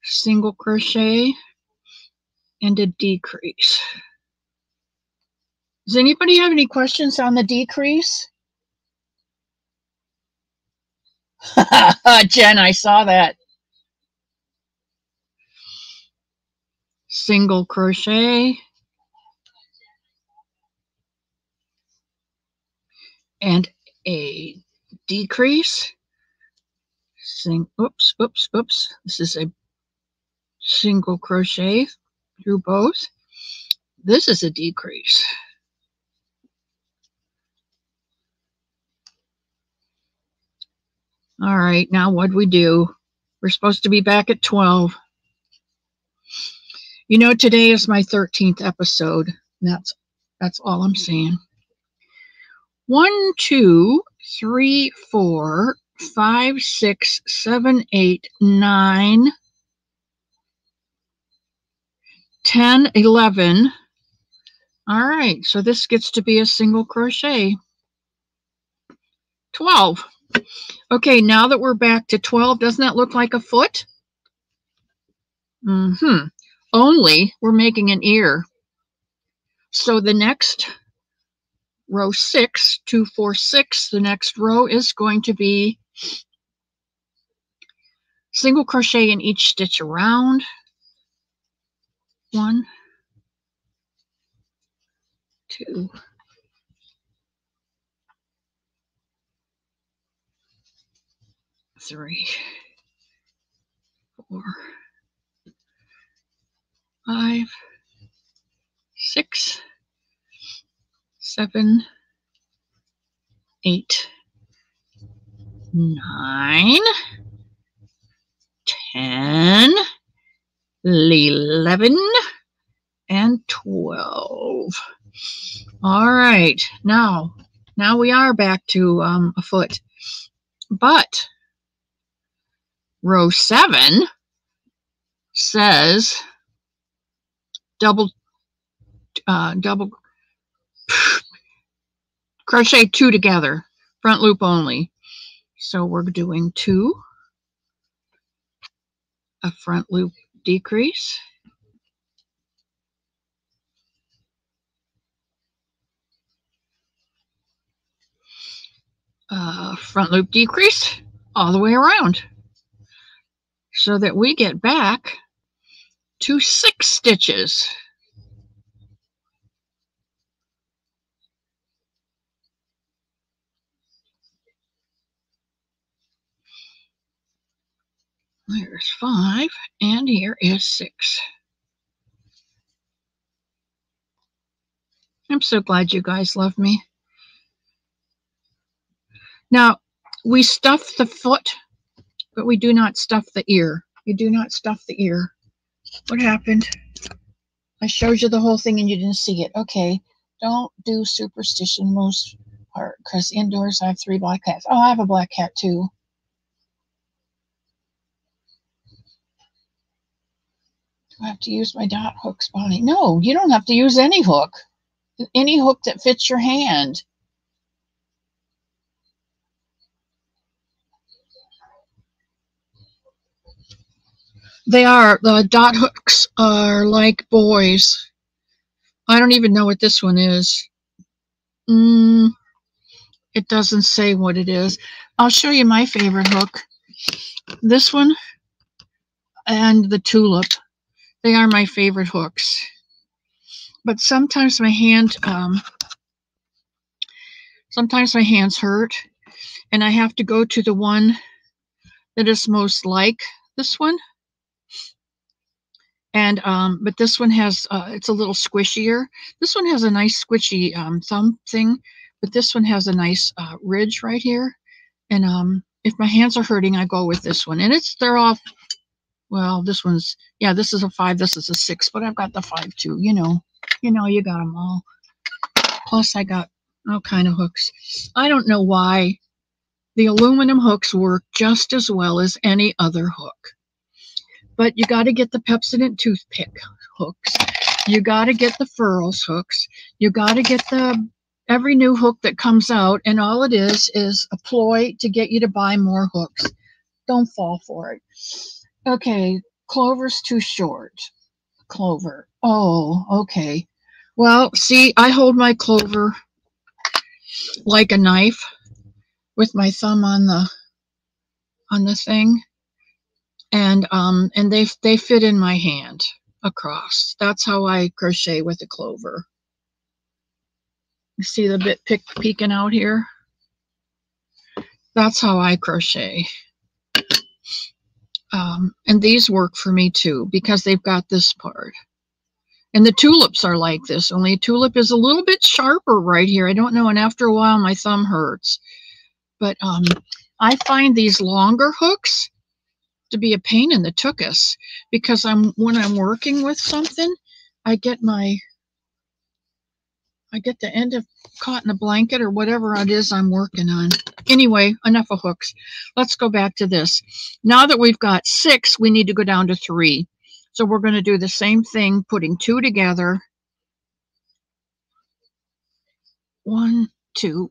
Single crochet and a decrease. Does anybody have any questions on the decrease? Jen, I saw that. Single crochet and a decrease. Oops. This is a single crochet through both. This is a decrease. All right, now what do we do? We're supposed to be back at 12. You know, today is my 13th episode. That's all I'm saying. 1, 2, 3, 4, 5, 6, 7, 8, 9, 10, 11. All right, so this gets to be a single crochet. 12. Okay, now that we're back to 12, doesn't that look like a foot? Only we're making an ear. So the next row 6, 2, 4, 6, the next row is going to be single crochet in each stitch around. 1, 2, 3, 4, 5, 6, 7, 8, 9, 10, 11, and 12. All right, now we are back to a foot, but row 7 says double crochet 2 together, front loop only. So we're doing 2, a front loop decrease, front loop decrease all the way around, so that we get back to 6 stitches. There's 5, and here is 6. I'm so glad you guys love me. Now, we stuff the foot, but we do not stuff the ear. You do not stuff the ear. What happened? I showed you the whole thing and you didn't see it. Okay, don't do superstition most part, because indoors I have 3 black cats. Oh, I have a black cat too. Do I have to use my dot hooks, Bonnie? No, you don't have to use any hook. Any hook that fits your hand. They are. The dot hooks are like boys. I don't even know what this one is. It doesn't say what it is. I'll show you my favorite hook. This one and the tulip. They are my favorite hooks. But sometimes my hand, sometimes my hands hurt, and I have to go to the one that is most like this one. And but this one has it's a little squishier. This one has a nice squishy thumb thing, but this one has a nice ridge right here. And if my hands are hurting, I go with this one. And they're all, well, this one's, yeah, this is a 5, this is a 6, but I've got the 5 too. You know, you got them all. Plus, I got all kind of hooks. I don't know why the aluminum hooks work just as well as any other hook. But you got to get the Pepsodent toothpick hooks. You got to get the Furls hooks. You got to get every new hook that comes out, and all it is a ploy to get you to buy more hooks. Don't fall for it. Okay, Clover's too short. Clover. Oh, okay. Well, see, I hold my Clover like a knife with my thumb on the thing. And they fit in my hand across. That's how I crochet with the Clover. You see the bit peeking out here? That's how I crochet. And these work for me too, because they've got this part. And the tulips are like this, only a tulip is a little bit sharper right here. I don't know, and after a while my thumb hurts. But I find these longer hooks to be a pain in the tuchus, because when I'm working with something, I get the end of caught in a blanket or whatever it is I'm working on. Anyway, enough of hooks. Let's go back to this. Now that we've got 6, we need to go down to 3. So we're going to do the same thing, putting 2 together. 1, 2.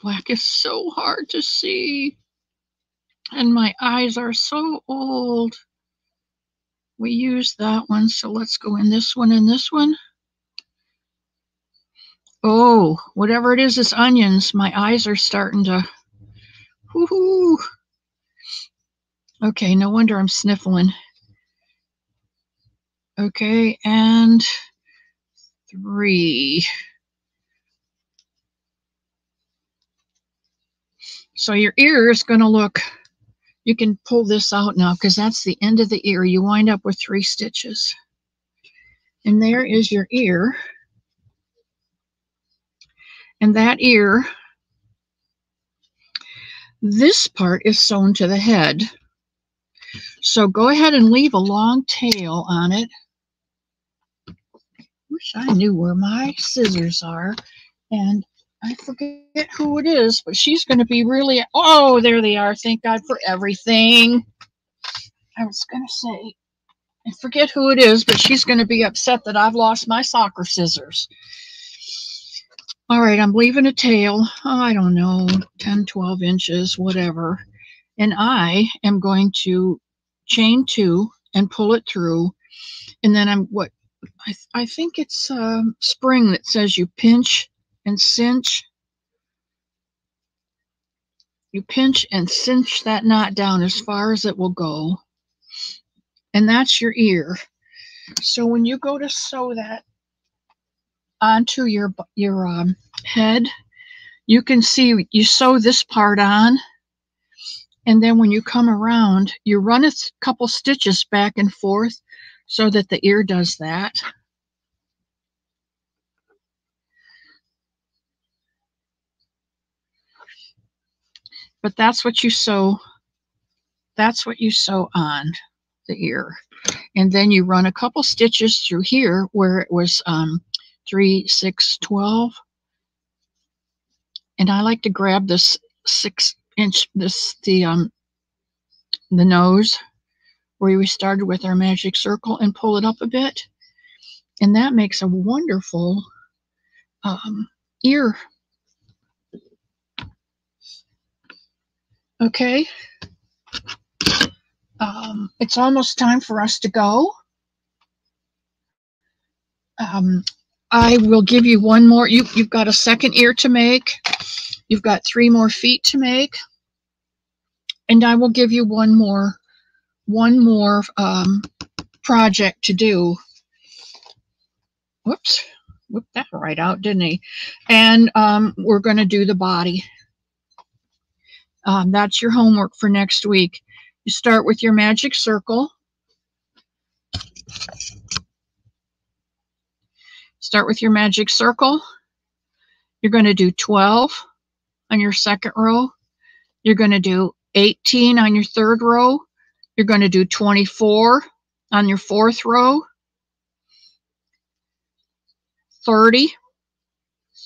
Black is so hard to see. And my eyes are so old. We used that one, so let's go in this one and this one. Oh, whatever it is onions. My eyes are starting to... Woohoo! Okay, no wonder I'm sniffling. Okay, and 3. So your ear is going to look... You can pull this out now because that's the end of the ear. You wind up with 3 stitches. And there is your ear. And that ear, this part is sewn to the head. So go ahead and leave a long tail on it. Wish I knew where my scissors are. And I forget who it is, but she's going to be really... Oh, there they are. Thank God for everything. I was going to say, I forget who it is, but she's going to be upset that I've lost my soccer scissors. All right, I'm leaving a tail, I don't know, 10, 12 inches, whatever. And I am going to chain 2 and pull it through. And then I think it's spring that says you pinch and cinch. You pinch and cinch that knot down as far as it will go. And that's your ear. So when you go to sew that onto your head, you can see you sew this part on. And then when you come around, you run a couple stitches back and forth so that the ear does that. But that's what you sew. That's what you sew on the ear. And then you run a couple stitches through here where it was 3, 6, 12. And I like to grab this 6-inch, the nose where we started with our magic circle, and pull it up a bit. And that makes a wonderful ear. Okay. It's almost time for us to go. I will give you one more. You've got a second ear to make. You've got 3 more feet to make. And I will give you one more project to do. Whoops. Whipped that right out, didn't he? And we're going to do the body. That's your homework for next week. You start with your magic circle. Start with your magic circle. You're going to do 12 on your second row. You're going to do 18 on your third row. You're going to do 24 on your fourth row. 30,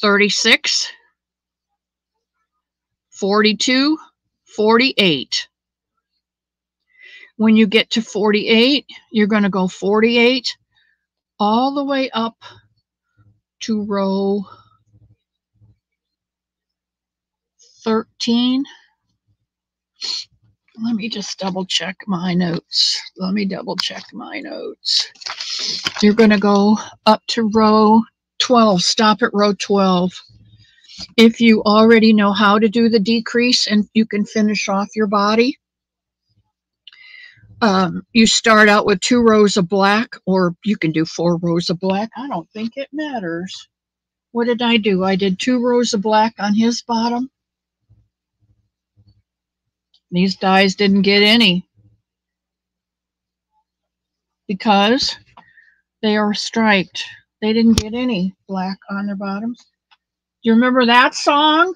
36, 42, 48. When you get to 48, you're going to go 48 all the way up to row 13. Let me just double check my notes. You're going to go up to row 12. Stop at row 12. If you already know how to do the decrease and you can finish off your body, you start out with 2 rows of black, or you can do 4 rows of black. I don't think it matters. What did I do? I did 2 rows of black on his bottom. These guys didn't get any because they are striped. They didn't get any black on their bottoms. Do you remember that song?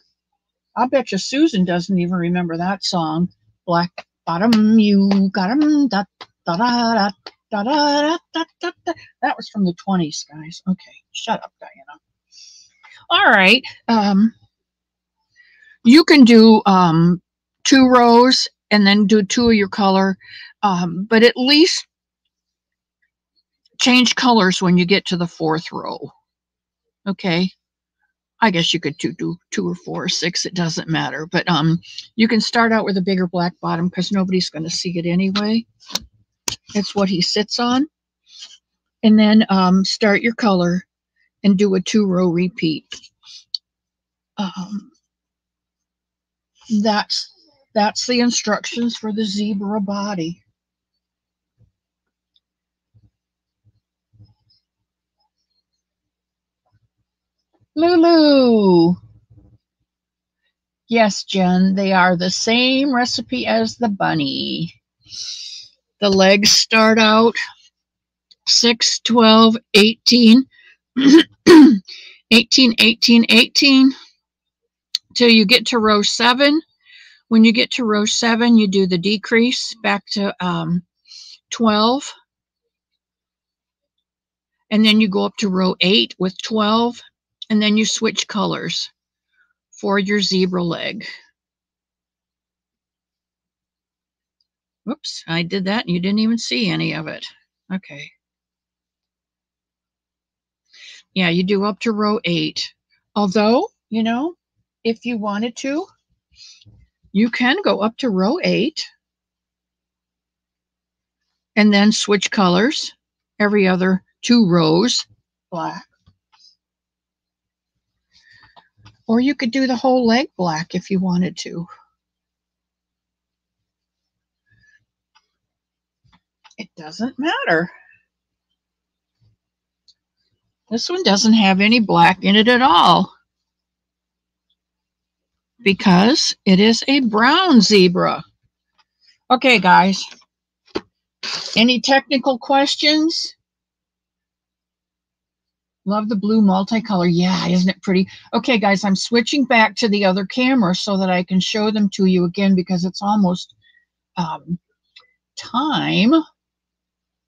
I bet you Susan doesn't even remember that song. Black bottom, you got 'em. Da, da, da, da, da, da, da, da, da. That was from the 20s, guys. Okay, shut up, Diana. All right. You can do 2 rows and then do 2 of your color, but at least change colors when you get to the 4th row. Okay. I guess you could do 2 or 4 or 6. It doesn't matter. But you can start out with a bigger black bottom because nobody's going to see it anyway. It's what he sits on. And then start your color and do a 2-row repeat. That's the instructions for the zebra body. Lulu. Yes, Jen, they are the same recipe as the bunny. The legs start out 6, 12, 18, 18, 18, 18, till you get to row 7. When you get to row 7, you do the decrease back to 12. And then you go up to row 8 with 12. And then you switch colors for your zebra leg. Whoops, I did that and you didn't even see any of it. Okay. Yeah, you do up to row 8. Although, you know, if you wanted to, you can go up to row 8 and then switch colors every other 2 rows, black. Or you could do the whole leg black if you wanted to. It doesn't matter. This one doesn't have any black in it at all because it is a brown zebra. Okay, guys. Any technical questions? Love the blue multicolor. Yeah, isn't it pretty? Okay, guys, I'm switching back to the other camera so that I can show them to you again because it's almost time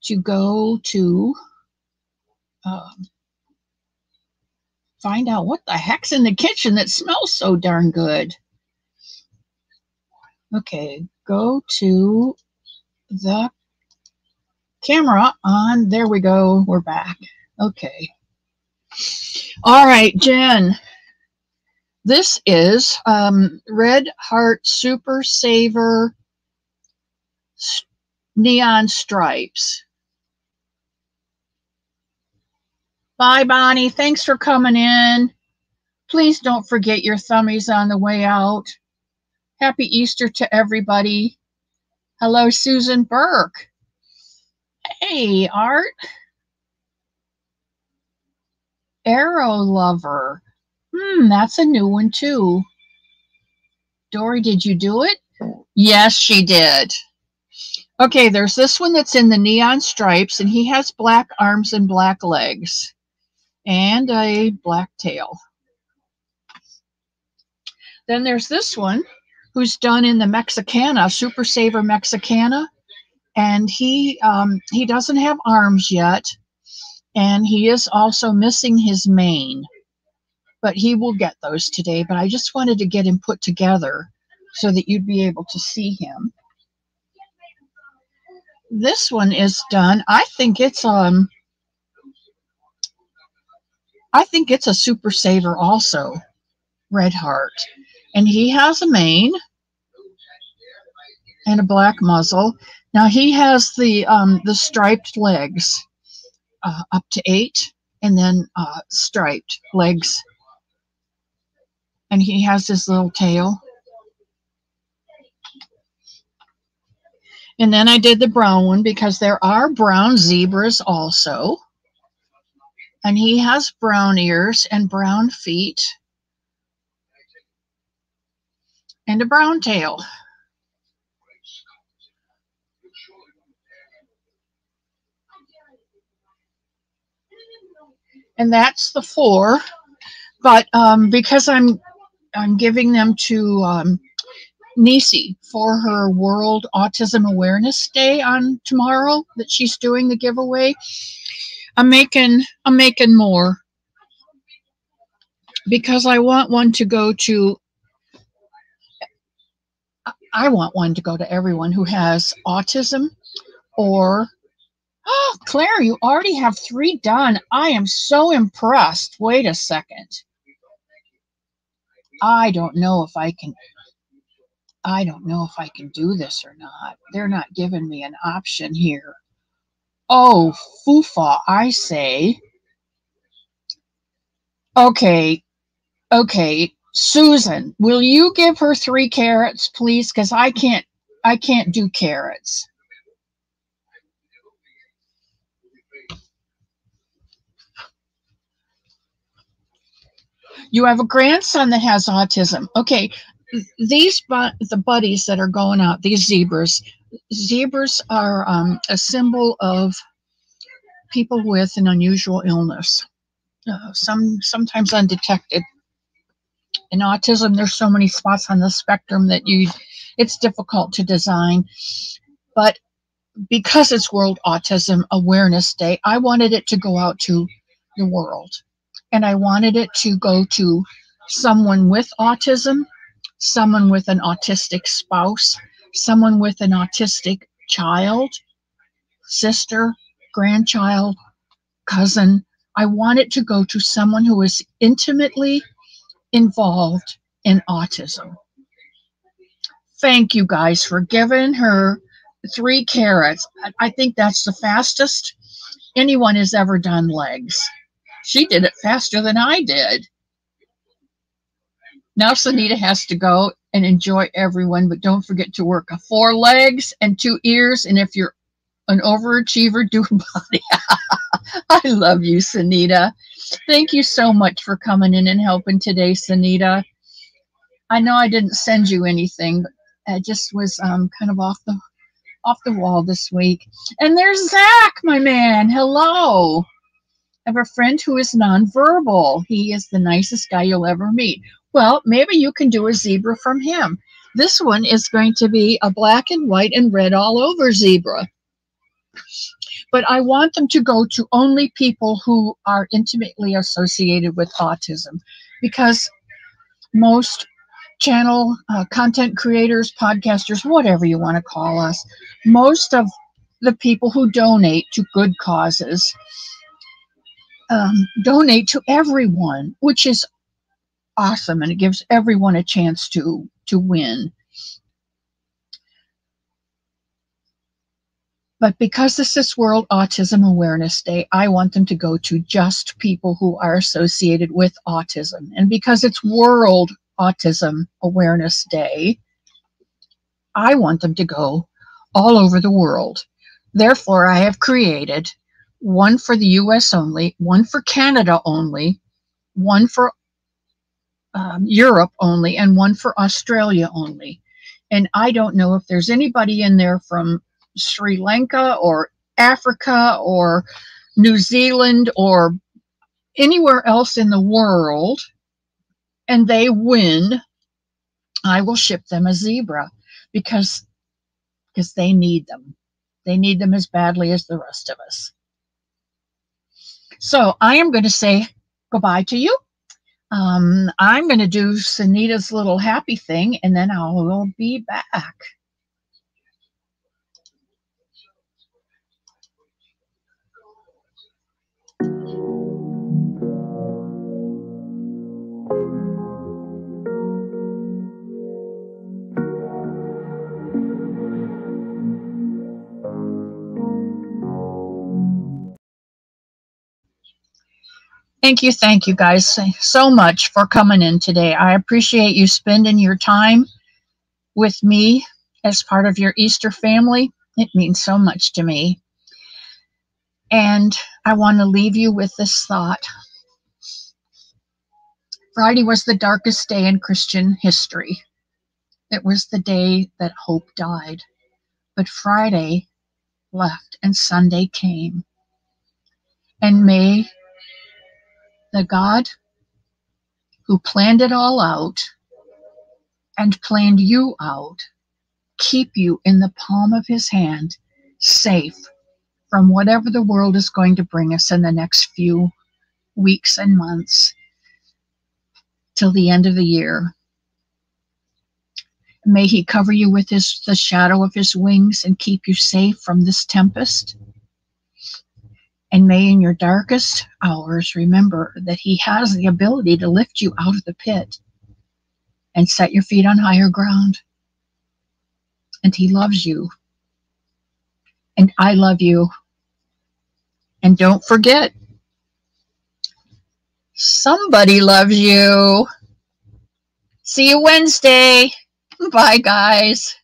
to go to find out what the heck's in the kitchen that smells so darn good. Okay, go to the camera on. There we go. We're back. Okay. All right, Jen. This is Red Heart Super Saver Neon Stripes. Bye, Bonnie. Thanks for coming in. Please don't forget your thummies on the way out. Happy Easter to everybody. Hello, Susan Burke. Hey, Art. Arrow Lover. That's a new one, too. Dory, did you do it? Yes, she did. Okay, there's this one that's in the neon stripes, and he has black arms and black legs, and a black tail. Then there's this one, who's done in the Mexicana, Super Saver Mexicana, and he doesn't have arms yet, and he is also missing his mane, but he will get those today. But I just wanted to get him put together so that you'd be able to see him. This one is done. I think it's a Super Saver also, Red Heart, and he has a mane and a black muzzle. Now he has the striped legs up to 8, and then striped legs, and he has his little tail. And then I did the brown one because there are brown zebras also. And he has brown ears and brown feet and a brown tail. And that's the 4. But because I'm giving them to Nisi for her World Autism Awareness Day on tomorrow that she's doing the giveaway, I'm making more because I want one to go to everyone who has autism or oh, Claire, you already have 3 done. I am so impressed. Wait a second. I don't know if I can do this or not. They're not giving me an option here. Oh, Fufa, I say. Okay, Susan, will you give her 3 carrots, please? Because I can't do carrots. You have a grandson that has autism. Okay, the buddies that are going out, these zebras. Zebras are a symbol of people with an unusual illness, sometimes undetected. In autism, there's so many spots on the spectrum that it's difficult to design. But because it's World Autism Awareness Day, I wanted it to go out to the world. And I wanted it to go to someone with autism, someone with an autistic spouse, someone with an autistic child, sister, grandchild, cousin. I want it to go to someone who is intimately involved in autism. Thank you guys for giving her 3 carrots. I think that's the fastest anyone has ever done legs. She did it faster than I did. Now Sunita has to go and enjoy everyone, but don't forget to work 4 legs and 2 ears. And if you're an overachiever, do body. I love you, Sunita. Thank you so much for coming in and helping today, Sunita. I know I didn't send you anything, but I just was kind of off the wall this week. And there's Zach, my man. Hello. I have a friend who is nonverbal. He is the nicest guy you'll ever meet. Well, maybe you can do a zebra from him. This one is going to be a black and white and red all over zebra. But I want them to go to only people who are intimately associated with autism, because most channel content creators, podcasters, whatever you want to call us, most of the people who donate to good causes donate to everyone, which is awesome, and it gives everyone a chance to win. But because this is World Autism Awareness Day, I want them to go to just people who are associated with autism. And because it's World Autism Awareness Day, I want them to go all over the world. Therefore, I have created one for the US only, one for Canada only, one for Europe only, and one for Australia only. And I don't know if there's anybody in there from Sri Lanka or Africa or New Zealand or anywhere else in the world, and they win, I will ship them a zebra because they need them. They need them as badly as the rest of us. So I am going to say goodbye to you. I'm going to do Sunita's little happy thing, and then I will be back. Thank you guys so much for coming in today. I appreciate you spending your time with me as part of your Easter family. It means so much to me. And I want to leave you with this thought. Friday was the darkest day in Christian history. It was the day that hope died. But Friday left went and Sunday came. And may the God who planned it all out and planned you out keep you in the palm of his hand, safe from whatever the world is going to bring us in the next few weeks and months till the end of the year. May he cover you with the shadow of his wings and keep you safe from this tempest. And may in your darkest hours remember that he has the ability to lift you out of the pit and set your feet on higher ground. And he loves you. And I love you. And don't forget, somebody loves you. See you Wednesday. Bye, guys.